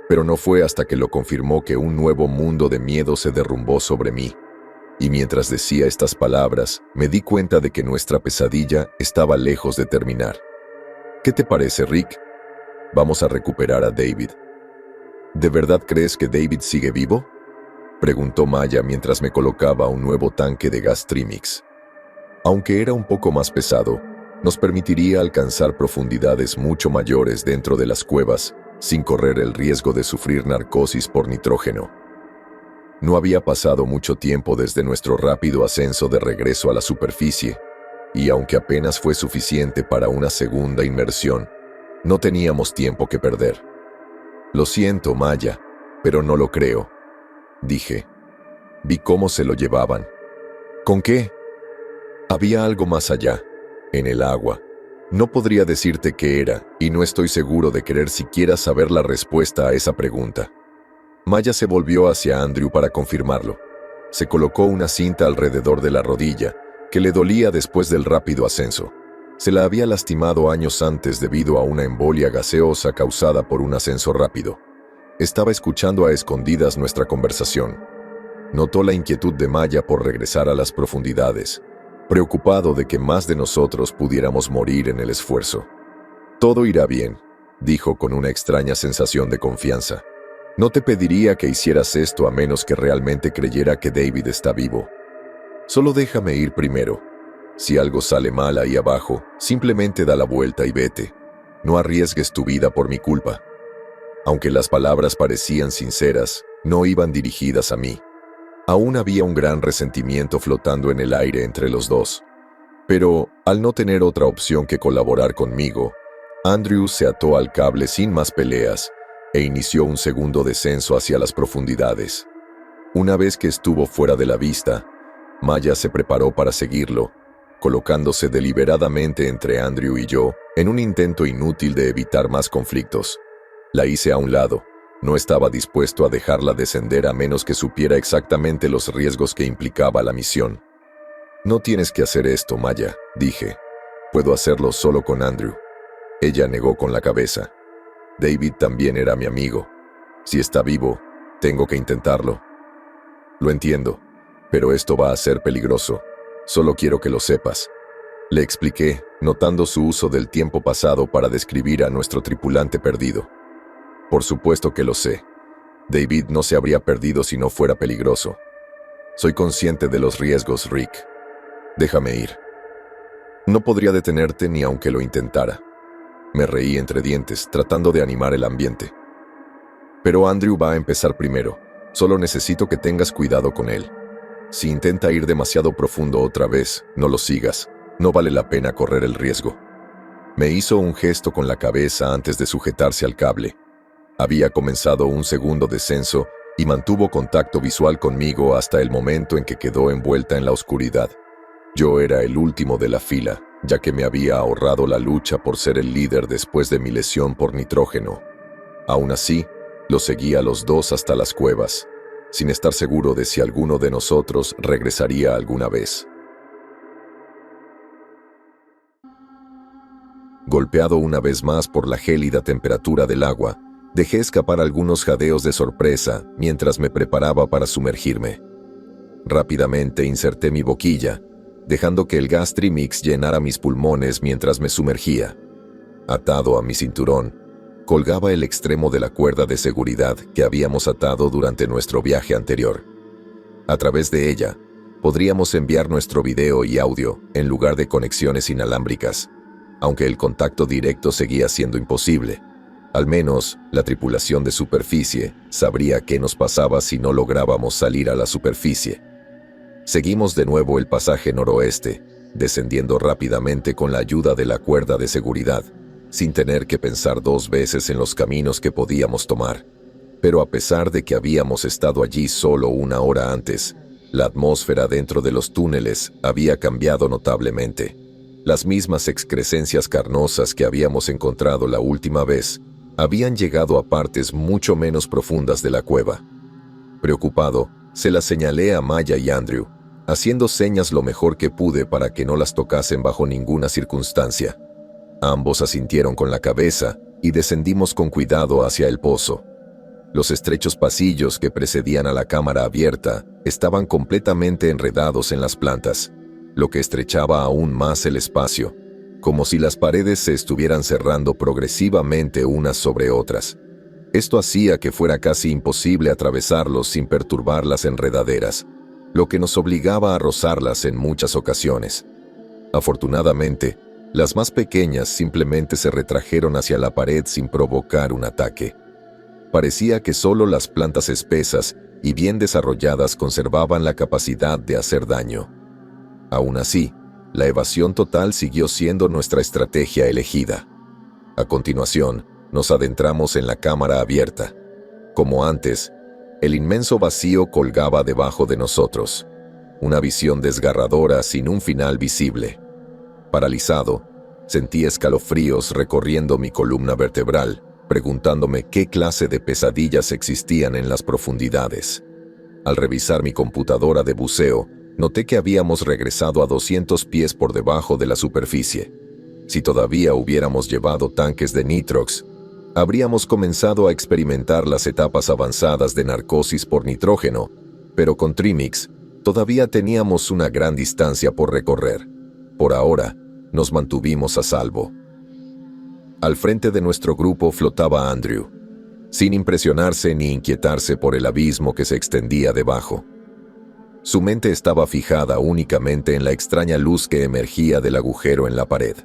pero no fue hasta que lo confirmó que un nuevo mundo de miedo se derrumbó sobre mí. Y mientras decía estas palabras, me di cuenta de que nuestra pesadilla estaba lejos de terminar. ¿Qué te parece, Rick? Vamos a recuperar a David. ¿De verdad crees que David sigue vivo?, preguntó Maya mientras me colocaba un nuevo tanque de gas Trimix. Aunque era un poco más pesado, nos permitiría alcanzar profundidades mucho mayores dentro de las cuevas sin correr el riesgo de sufrir narcosis por nitrógeno. No había pasado mucho tiempo desde nuestro rápido ascenso de regreso a la superficie, y aunque apenas fue suficiente para una segunda inmersión, no teníamos tiempo que perder. Lo siento, Maya, pero no lo creo, dije. Vi cómo se lo llevaban. ¿Con qué? Había algo más allá, en el agua. No podría decirte qué era, y no estoy seguro de querer siquiera saber la respuesta a esa pregunta. Maya se volvió hacia Andrew para confirmarlo. Se colocó una cinta alrededor de la rodilla, que le dolía después del rápido ascenso. Se la había lastimado años antes debido a una embolia gaseosa causada por un ascenso rápido. Estaba escuchando a escondidas nuestra conversación. Notó la inquietud de Maya por regresar a las profundidades, preocupado de que más de nosotros pudiéramos morir en el esfuerzo. Todo irá bien, dijo con una extraña sensación de confianza. No te pediría que hicieras esto a menos que realmente creyera que David está vivo. Solo déjame ir primero. Si algo sale mal ahí abajo, simplemente da la vuelta y vete. No arriesgues tu vida por mi culpa. Aunque las palabras parecían sinceras, no iban dirigidas a mí. Aún había un gran resentimiento flotando en el aire entre los dos. Pero, al no tener otra opción que colaborar conmigo, Andrew se ató al cable sin más peleas e inició un segundo descenso hacia las profundidades. Una vez que estuvo fuera de la vista, Maya se preparó para seguirlo, colocándose deliberadamente entre Andrew y yo en un intento inútil de evitar más conflictos. La hice a un lado. No estaba dispuesto a dejarla descender a menos que supiera exactamente los riesgos que implicaba la misión. «No tienes que hacer esto, Maya», dije. «Puedo hacerlo solo con Andrew». Ella negó con la cabeza. «David también era mi amigo. Si está vivo, tengo que intentarlo». «Lo entiendo, pero esto va a ser peligroso. Solo quiero que lo sepas», le expliqué, notando su uso del tiempo pasado para describir a nuestro tripulante perdido. «Por supuesto que lo sé. David no se habría perdido si no fuera peligroso. Soy consciente de los riesgos, Rick. Déjame ir». «No podría detenerte ni aunque lo intentara». Me reí entre dientes, tratando de animar el ambiente. «Pero Andrew va a empezar primero. Solo necesito que tengas cuidado con él. Si intenta ir demasiado profundo otra vez, no lo sigas. No vale la pena correr el riesgo». Me hizo un gesto con la cabeza antes de sujetarse al cable. Había comenzado un segundo descenso y mantuvo contacto visual conmigo hasta el momento en que quedó envuelta en la oscuridad. Yo era el último de la fila, ya que me había ahorrado la lucha por ser el líder después de mi lesión por nitrógeno. Aún así, los seguí a los dos hasta las cuevas, sin estar seguro de si alguno de nosotros regresaría alguna vez. Golpeado una vez más por la gélida temperatura del agua, dejé escapar algunos jadeos de sorpresa mientras me preparaba para sumergirme. Rápidamente inserté mi boquilla, dejando que el gas Trimix llenara mis pulmones mientras me sumergía. Atado a mi cinturón, colgaba el extremo de la cuerda de seguridad que habíamos atado durante nuestro viaje anterior. A través de ella, podríamos enviar nuestro video y audio en lugar de conexiones inalámbricas, aunque el contacto directo seguía siendo imposible. Al menos, la tripulación de superficie sabría qué nos pasaba si no lográbamos salir a la superficie. Seguimos de nuevo el pasaje noroeste, descendiendo rápidamente con la ayuda de la cuerda de seguridad, sin tener que pensar dos veces en los caminos que podíamos tomar. Pero a pesar de que habíamos estado allí solo una hora antes, la atmósfera dentro de los túneles había cambiado notablemente. Las mismas excrescencias carnosas que habíamos encontrado la última vez habían llegado a partes mucho menos profundas de la cueva. Preocupado, se las señalé a Maya y Andrew, haciendo señas lo mejor que pude para que no las tocasen bajo ninguna circunstancia. Ambos asintieron con la cabeza y descendimos con cuidado hacia el pozo. Los estrechos pasillos que precedían a la cámara abierta estaban completamente enredados en las plantas, lo que estrechaba aún más el espacio, como si las paredes se estuvieran cerrando progresivamente unas sobre otras. Esto hacía que fuera casi imposible atravesarlos sin perturbar las enredaderas, lo que nos obligaba a rozarlas en muchas ocasiones. Afortunadamente, las más pequeñas simplemente se retrajeron hacia la pared sin provocar un ataque. Parecía que solo las plantas espesas y bien desarrolladas conservaban la capacidad de hacer daño. Aún así, la evasión total siguió siendo nuestra estrategia elegida. A continuación, nos adentramos en la cámara abierta. Como antes, el inmenso vacío colgaba debajo de nosotros, una visión desgarradora sin un final visible. Paralizado, sentí escalofríos recorriendo mi columna vertebral, preguntándome qué clase de pesadillas existían en las profundidades. Al revisar mi computadora de buceo, noté que habíamos regresado a 200 pies por debajo de la superficie. Si todavía hubiéramos llevado tanques de nitrox, habríamos comenzado a experimentar las etapas avanzadas de narcosis por nitrógeno, pero con Trimix todavía teníamos una gran distancia por recorrer. Por ahora, nos mantuvimos a salvo. Al frente de nuestro grupo flotaba Andrew. sin impresionarse ni inquietarse por el abismo que se extendía debajo. Su mente estaba fijada únicamente en la extraña luz que emergía del agujero en la pared.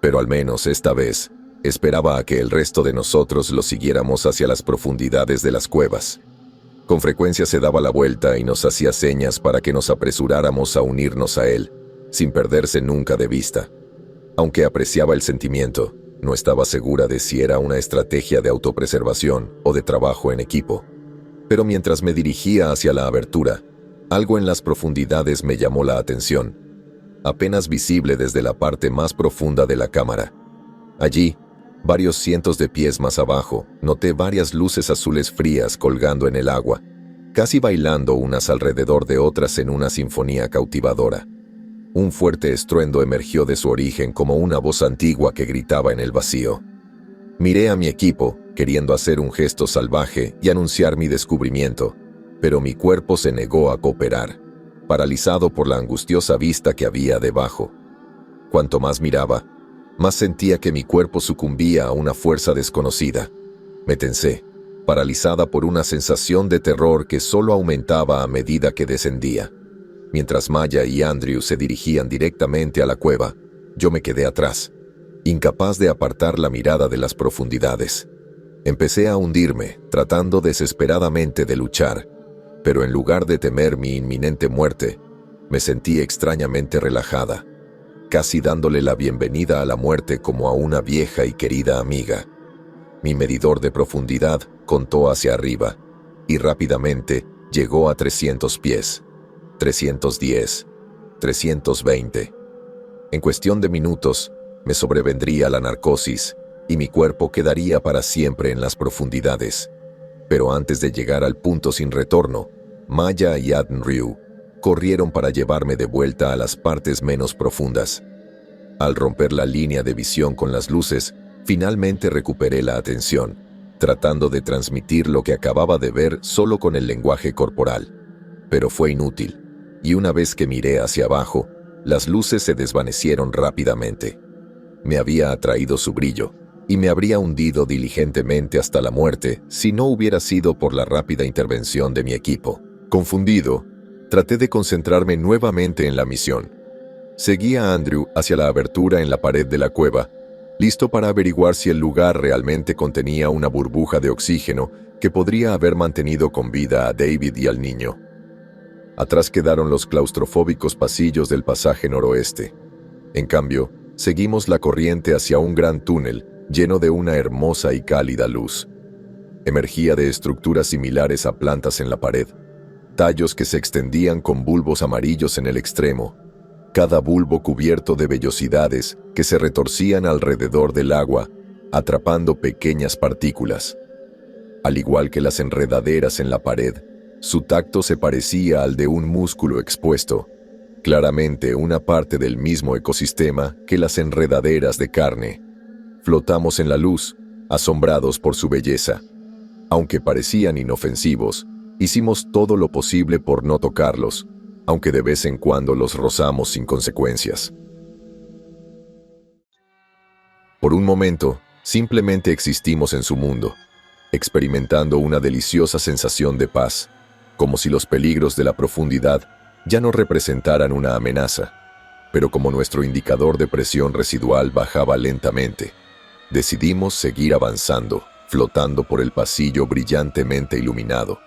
Pero al menos esta vez, esperaba a que el resto de nosotros lo siguiéramos hacia las profundidades de las cuevas. Con frecuencia se daba la vuelta y nos hacía señas para que nos apresuráramos a unirnos a él, sin perderse nunca de vista. Aunque apreciaba el sentimiento, no estaba segura de si era una estrategia de autopreservación o de trabajo en equipo. Pero mientras me dirigía hacia la abertura, algo en las profundidades me llamó la atención, apenas visible desde la parte más profunda de la cámara. Allí, varios cientos de pies más abajo, noté varias luces azules frías colgando en el agua, casi bailando unas alrededor de otras en una sinfonía cautivadora. Un fuerte estruendo emergió de su origen como una voz antigua que gritaba en el vacío. Miré a mi equipo, queriendo hacer un gesto salvaje y anunciar mi descubrimiento, pero mi cuerpo se negó a cooperar, paralizado por la angustiosa vista que había debajo. Cuanto más miraba, más sentía que mi cuerpo sucumbía a una fuerza desconocida. Me tensé, paralizada por una sensación de terror que solo aumentaba a medida que descendía. Mientras Maya y Andrew se dirigían directamente a la cueva, yo me quedé atrás, incapaz de apartar la mirada de las profundidades. Empecé a hundirme, tratando desesperadamente de luchar, pero en lugar de temer mi inminente muerte, me sentí extrañamente relajada, casi dándole la bienvenida a la muerte como a una vieja y querida amiga. Mi medidor de profundidad contó hacia arriba, y rápidamente llegó a 300 pies. 310, 320. En cuestión de minutos, me sobrevendría la narcosis y mi cuerpo quedaría para siempre en las profundidades. Pero antes de llegar al punto sin retorno, Maya y Andrew corrieron para llevarme de vuelta a las partes menos profundas. Al romper la línea de visión con las luces, finalmente recuperé la atención, tratando de transmitir lo que acababa de ver solo con el lenguaje corporal. Pero fue inútil. Y una vez que miré hacia abajo, las luces se desvanecieron rápidamente. Me había atraído su brillo, y me habría hundido diligentemente hasta la muerte si no hubiera sido por la rápida intervención de mi equipo. Confundido, traté de concentrarme nuevamente en la misión. Seguí a Andrew hacia la abertura en la pared de la cueva, listo para averiguar si el lugar realmente contenía una burbuja de oxígeno que podría haber mantenido con vida a David y al niño. Atrás quedaron los claustrofóbicos pasillos del pasaje noroeste. En cambio, seguimos la corriente hacia un gran túnel lleno de una hermosa y cálida luz. Emergía de estructuras similares a plantas en la pared, tallos que se extendían con bulbos amarillos en el extremo, cada bulbo cubierto de vellosidades que se retorcían alrededor del agua, atrapando pequeñas partículas. Al igual que las enredaderas en la pared, su tacto se parecía al de un músculo expuesto, claramente una parte del mismo ecosistema que las enredaderas de carne. Flotamos en la luz, asombrados por su belleza. Aunque parecían inofensivos, hicimos todo lo posible por no tocarlos, aunque de vez en cuando los rozamos sin consecuencias. Por un momento, simplemente existimos en su mundo, experimentando una deliciosa sensación de paz, como si los peligros de la profundidad ya no representaran una amenaza. Pero como nuestro indicador de presión residual bajaba lentamente, decidimos seguir avanzando, flotando por el pasillo brillantemente iluminado.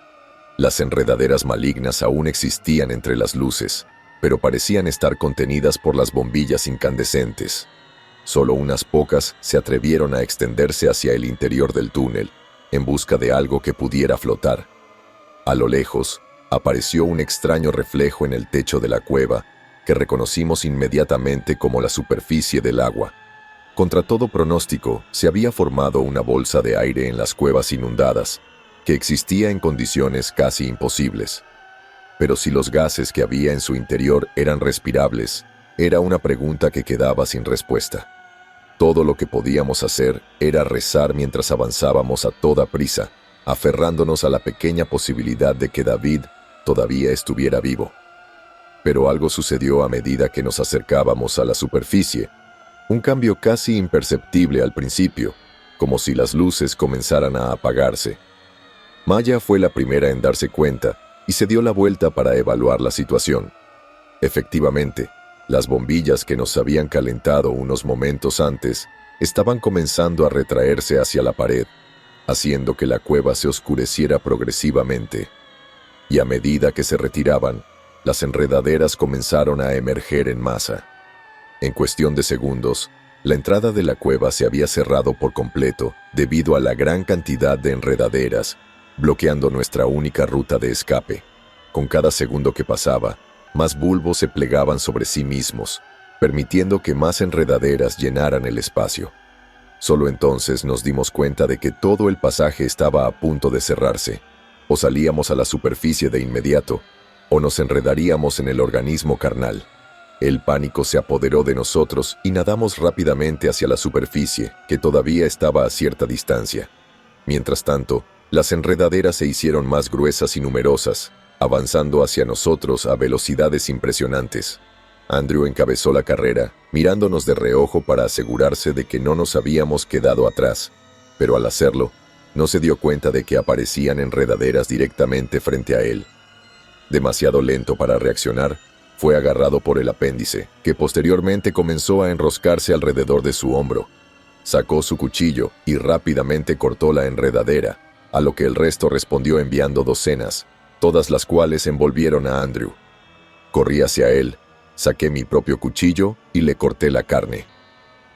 Las enredaderas malignas aún existían entre las luces, pero parecían estar contenidas por las bombillas incandescentes. Solo unas pocas se atrevieron a extenderse hacia el interior del túnel, en busca de algo que pudiera flotar. A lo lejos, apareció un extraño reflejo en el techo de la cueva, que reconocimos inmediatamente como la superficie del agua. Contra todo pronóstico, se había formado una bolsa de aire en las cuevas inundadas, que existía en condiciones casi imposibles. Pero si los gases que había en su interior eran respirables, era una pregunta que quedaba sin respuesta. Todo lo que podíamos hacer era rezar mientras avanzábamos a toda prisa, aferrándonos a la pequeña posibilidad de que David todavía estuviera vivo. Pero algo sucedió a medida que nos acercábamos a la superficie, un cambio casi imperceptible al principio, como si las luces comenzaran a apagarse. Maya fue la primera en darse cuenta y se dio la vuelta para evaluar la situación. Efectivamente, las bombillas que nos habían calentado unos momentos antes estaban comenzando a retraerse hacia la pared, haciendo que la cueva se oscureciera progresivamente. Y a medida que se retiraban, las enredaderas comenzaron a emerger en masa. En cuestión de segundos, la entrada de la cueva se había cerrado por completo debido a la gran cantidad de enredaderas, bloqueando nuestra única ruta de escape. Con cada segundo que pasaba, más bulbos se plegaban sobre sí mismos, permitiendo que más enredaderas llenaran el espacio. Solo entonces nos dimos cuenta de que todo el pasaje estaba a punto de cerrarse. O salíamos a la superficie de inmediato, o nos enredaríamos en el organismo carnal. El pánico se apoderó de nosotros y nadamos rápidamente hacia la superficie, que todavía estaba a cierta distancia. Mientras tanto, las enredaderas se hicieron más gruesas y numerosas, avanzando hacia nosotros a velocidades impresionantes. Andrew encabezó la carrera, mirándonos de reojo para asegurarse de que no nos habíamos quedado atrás, pero al hacerlo, no se dio cuenta de que aparecían enredaderas directamente frente a él. Demasiado lento para reaccionar, fue agarrado por el apéndice, que posteriormente comenzó a enroscarse alrededor de su hombro. Sacó su cuchillo y rápidamente cortó la enredadera, a lo que el resto respondió enviando docenas, todas las cuales envolvieron a Andrew. Corrí hacia él, saqué mi propio cuchillo y le corté la carne.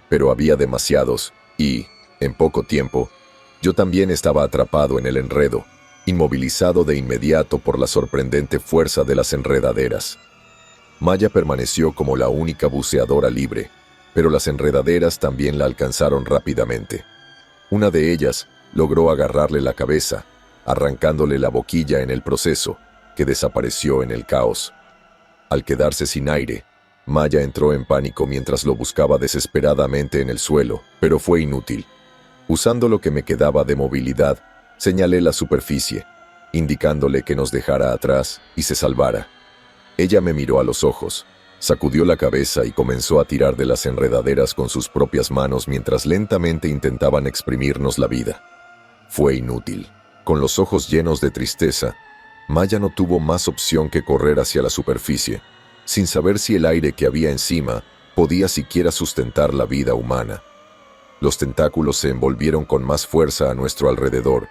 Pero había demasiados, y, en poco tiempo, yo también estaba atrapado en el enredo, inmovilizado de inmediato por la sorprendente fuerza de las enredaderas. Maya permaneció como la única buceadora libre, pero las enredaderas también la alcanzaron rápidamente. Una de ellas logró agarrarle la cabeza, arrancándole la boquilla en el proceso, que desapareció en el caos. Al quedarse sin aire, Maya entró en pánico mientras lo buscaba desesperadamente en el suelo, pero fue inútil. Usando lo que me quedaba de movilidad, señalé la superficie, indicándole que nos dejara atrás y se salvara. Ella me miró a los ojos, sacudió la cabeza y comenzó a tirar de las enredaderas con sus propias manos mientras lentamente intentaban exprimirnos la vida. Fue inútil. Con los ojos llenos de tristeza, Maya no tuvo más opción que correr hacia la superficie, sin saber si el aire que había encima podía siquiera sustentar la vida humana. Los tentáculos se envolvieron con más fuerza a nuestro alrededor.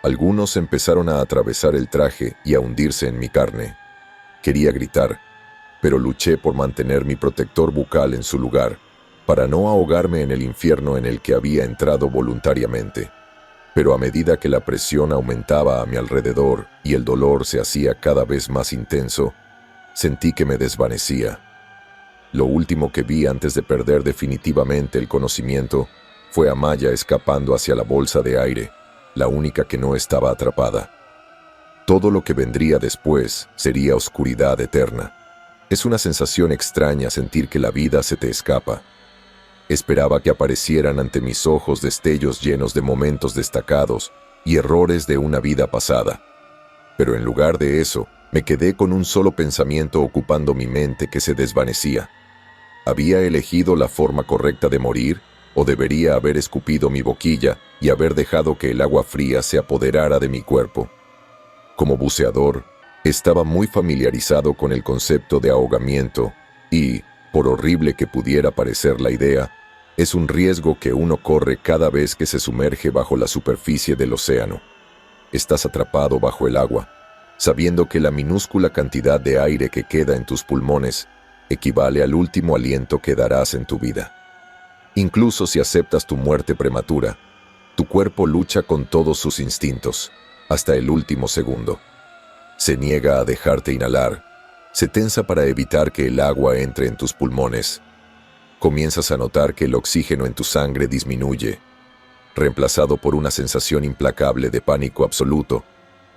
Algunos empezaron a atravesar el traje y a hundirse en mi carne. Quería gritar, pero luché por mantener mi protector bucal en su lugar, para no ahogarme en el infierno en el que había entrado voluntariamente. Pero a medida que la presión aumentaba a mi alrededor y el dolor se hacía cada vez más intenso, sentí que me desvanecía. Lo último que vi antes de perder definitivamente el conocimiento fue a Maya escapando hacia la bolsa de aire, la única que no estaba atrapada. Todo lo que vendría después sería oscuridad eterna. Es una sensación extraña sentir que la vida se te escapa. Esperaba que aparecieran ante mis ojos destellos llenos de momentos destacados y errores de una vida pasada. Pero en lugar de eso, me quedé con un solo pensamiento ocupando mi mente que se desvanecía. ¿Había elegido la forma correcta de morir o debería haber escupido mi boquilla y haber dejado que el agua fría se apoderara de mi cuerpo? Como buceador, estaba muy familiarizado con el concepto de ahogamiento y, por horrible que pudiera parecer la idea, es un riesgo que uno corre cada vez que se sumerge bajo la superficie del océano. Estás atrapado bajo el agua, sabiendo que la minúscula cantidad de aire que queda en tus pulmones equivale al último aliento que darás en tu vida. Incluso si aceptas tu muerte prematura, tu cuerpo lucha con todos sus instintos, hasta el último segundo. Se niega a dejarte inhalar, se tensa para evitar que el agua entre en tus pulmones. Comienzas a notar que el oxígeno en tu sangre disminuye, reemplazado por una sensación implacable de pánico absoluto,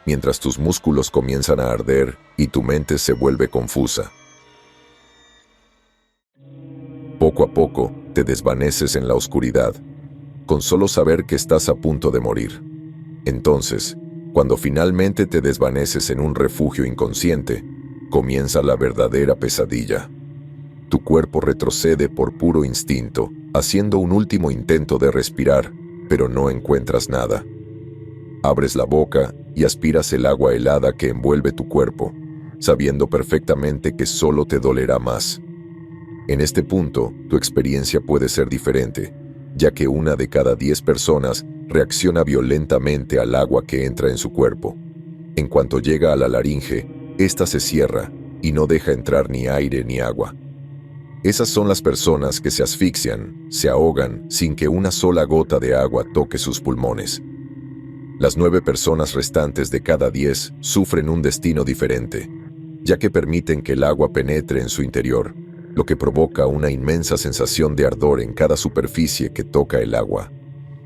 mientras tus músculos comienzan a arder y tu mente se vuelve confusa. Poco a poco, te desvaneces en la oscuridad, con solo saber que estás a punto de morir. Entonces, cuando finalmente te desvaneces en un refugio inconsciente, comienza la verdadera pesadilla. Tu cuerpo retrocede por puro instinto, haciendo un último intento de respirar, pero no encuentras nada. Abres la boca y aspiras el agua helada que envuelve tu cuerpo, sabiendo perfectamente que solo te dolerá más. En este punto, tu experiencia puede ser diferente, ya que 1 de cada 10 personas reacciona violentamente al agua que entra en su cuerpo. En cuanto llega a la laringe, ésta se cierra y no deja entrar ni aire ni agua. Esas son las personas que se asfixian, se ahogan sin que una sola gota de agua toque sus pulmones. Las 9 personas restantes de cada 10 sufren un destino diferente, ya que permiten que el agua penetre en su interior, lo que provoca una inmensa sensación de ardor en cada superficie que toca el agua.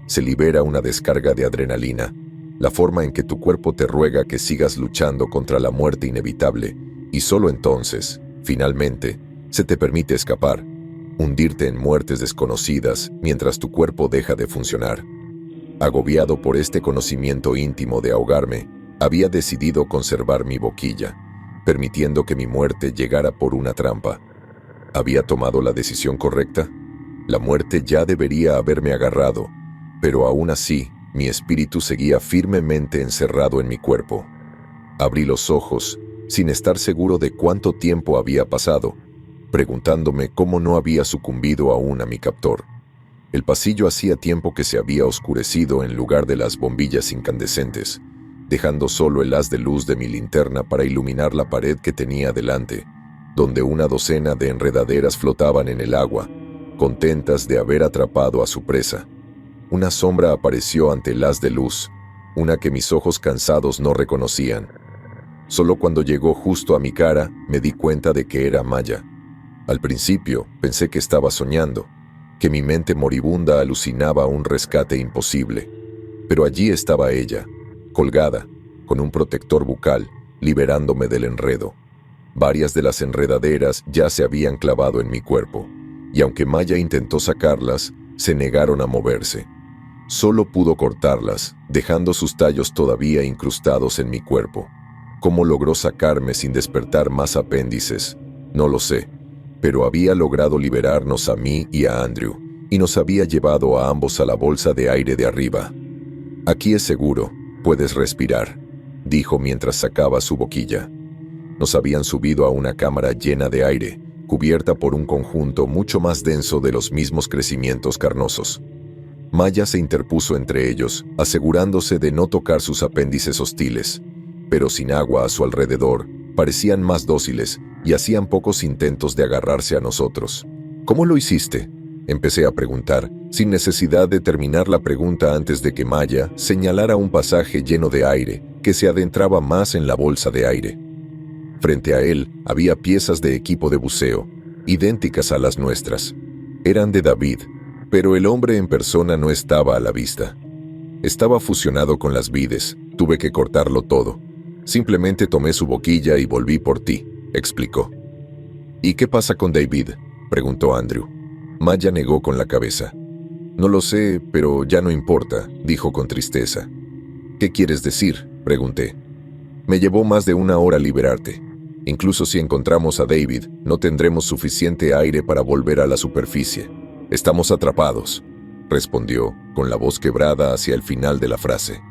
Se libera una descarga de adrenalina, la forma en que tu cuerpo te ruega que sigas luchando contra la muerte inevitable, y solo entonces, finalmente, se te permite escapar, hundirte en muertes desconocidas mientras tu cuerpo deja de funcionar. Agobiado por este conocimiento íntimo de ahogarme, había decidido conservar mi boquilla, permitiendo que mi muerte llegara por una trampa. ¿Había tomado la decisión correcta? La muerte ya debería haberme agarrado, pero aún así, mi espíritu seguía firmemente encerrado en mi cuerpo. Abrí los ojos, sin estar seguro de cuánto tiempo había pasado, preguntándome cómo no había sucumbido aún a mi captor. El pasillo hacía tiempo que se había oscurecido en lugar de las bombillas incandescentes, dejando solo el haz de luz de mi linterna para iluminar la pared que tenía delante, donde 1 docena de enredaderas flotaban en el agua, contentas de haber atrapado a su presa. Una sombra apareció ante el haz de luz, una que mis ojos cansados no reconocían. Solo cuando llegó justo a mi cara me di cuenta de que era Maya. Al principio pensé que estaba soñando, que mi mente moribunda alucinaba un rescate imposible. Pero allí estaba ella, colgada, con un protector bucal, liberándome del enredo. Varias de las enredaderas ya se habían clavado en mi cuerpo, y aunque Maya intentó sacarlas, se negaron a moverse. Solo pudo cortarlas, dejando sus tallos todavía incrustados en mi cuerpo. ¿Cómo logró sacarme sin despertar más apéndices? No lo sé, pero había logrado liberarnos a mí y a Andrew, y nos había llevado a ambos a la bolsa de aire de arriba. «Aquí es seguro, puedes respirar», dijo mientras sacaba su boquilla. Nos habían subido a una cámara llena de aire, cubierta por un conjunto mucho más denso de los mismos crecimientos carnosos. Maya se interpuso entre ellos, asegurándose de no tocar sus apéndices hostiles, pero sin agua a su alrededor, parecían más dóciles y hacían pocos intentos de agarrarse a nosotros. «¿Cómo lo hiciste?», empecé a preguntar, sin necesidad de terminar la pregunta antes de que Maya señalara un pasaje lleno de aire que se adentraba más en la bolsa de aire. Frente a él había piezas de equipo de buceo, idénticas a las nuestras. Eran de David, pero el hombre en persona no estaba a la vista. Estaba fusionado con las vides, tuve que cortarlo todo. Simplemente tomé su boquilla y volví por ti, explicó. «¿Y qué pasa con David?», preguntó Andrew. Maya negó con la cabeza. «No lo sé, pero ya no importa», dijo con tristeza. «¿Qué quieres decir?», pregunté. «Me llevó más de 1 hora liberarte. Incluso si encontramos a David, no tendremos suficiente aire para volver a la superficie. Estamos atrapados», respondió, con la voz quebrada hacia el final de la frase.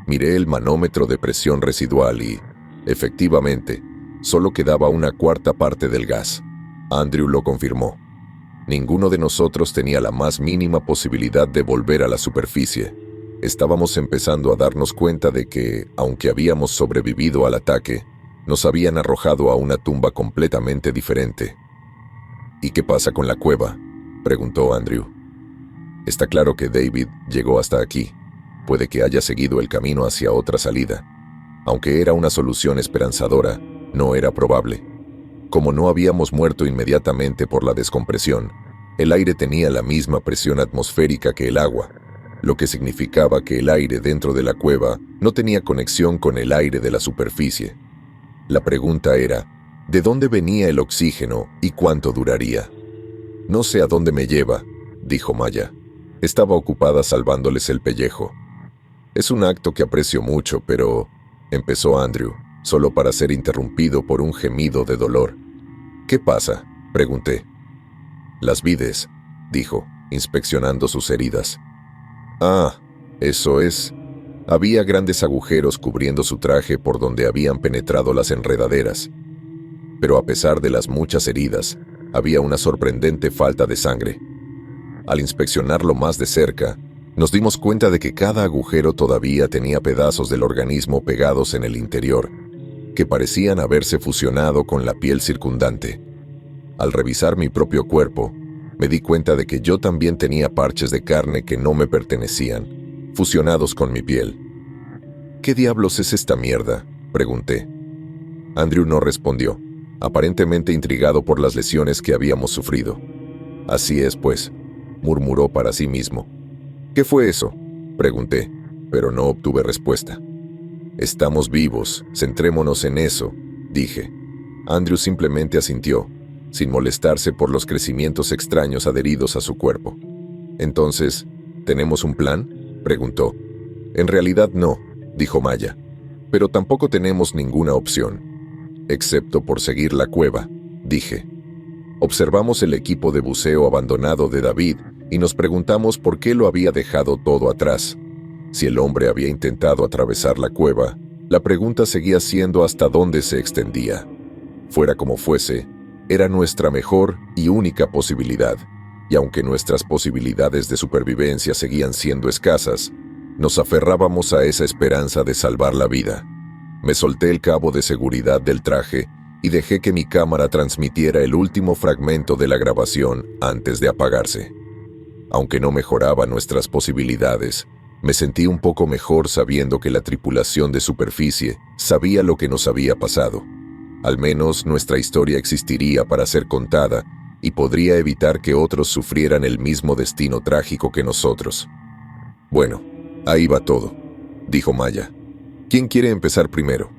Miré el manómetro de presión residual y, efectivamente, solo quedaba 1/4 parte del gas. Andrew lo confirmó. Ninguno de nosotros tenía la más mínima posibilidad de volver a la superficie. Estábamos empezando a darnos cuenta de que, aunque habíamos sobrevivido al ataque, nos habían arrojado a una tumba completamente diferente. «¿Y qué pasa con la cueva?», preguntó Andrew. «Está claro que David llegó hasta aquí. Puede que haya seguido el camino hacia otra salida. Aunque era una solución esperanzadora, no era probable. Como no habíamos muerto inmediatamente por la descompresión, el aire tenía la misma presión atmosférica que el agua, lo que significaba que el aire dentro de la cueva no tenía conexión con el aire de la superficie. La pregunta era, ¿de dónde venía el oxígeno y cuánto duraría? «No sé a dónde me lleva», dijo Maya. Estaba ocupada salvándoles el pellejo. «Es un acto que aprecio mucho, pero...», empezó Andrew, solo para ser interrumpido por un gemido de dolor. «¿Qué pasa?», pregunté. «Las vides», dijo, inspeccionando sus heridas. Ah, eso es. Había grandes agujeros cubriendo su traje por donde habían penetrado las enredaderas. Pero a pesar de las muchas heridas, había una sorprendente falta de sangre. Al inspeccionarlo más de cerca, nos dimos cuenta de que cada agujero todavía tenía pedazos del organismo pegados en el interior, que parecían haberse fusionado con la piel circundante. Al revisar mi propio cuerpo, me di cuenta de que yo también tenía parches de carne que no me pertenecían, fusionados con mi piel. ¿Qué diablos es esta mierda?, pregunté. Andrew no respondió, aparentemente intrigado por las lesiones que habíamos sufrido. Así es, pues, murmuró para sí mismo. ¿Qué fue eso?, pregunté, pero no obtuve respuesta. Estamos vivos, centrémonos en eso, dije. Andrew simplemente asintió, sin molestarse por los crecimientos extraños adheridos a su cuerpo. Entonces, ¿tenemos un plan?, preguntó. En realidad no, dijo Maya, pero tampoco tenemos ninguna opción, excepto por seguir la cueva, dije. Observamos el equipo de buceo abandonado de David y nos preguntamos por qué lo había dejado todo atrás. Si el hombre había intentado atravesar la cueva, la pregunta seguía siendo hasta dónde se extendía. Fuera como fuese, era nuestra mejor y única posibilidad, y aunque nuestras posibilidades de supervivencia seguían siendo escasas, nos aferrábamos a esa esperanza de salvar la vida. Me solté el cabo de seguridad del traje y dejé que mi cámara transmitiera el último fragmento de la grabación antes de apagarse. Aunque no mejoraba nuestras posibilidades, me sentí un poco mejor sabiendo que la tripulación de superficie sabía lo que nos había pasado. Al menos nuestra historia existiría para ser contada y podría evitar que otros sufrieran el mismo destino trágico que nosotros. Bueno, ahí va todo, dijo Maya. ¿Quién quiere empezar primero?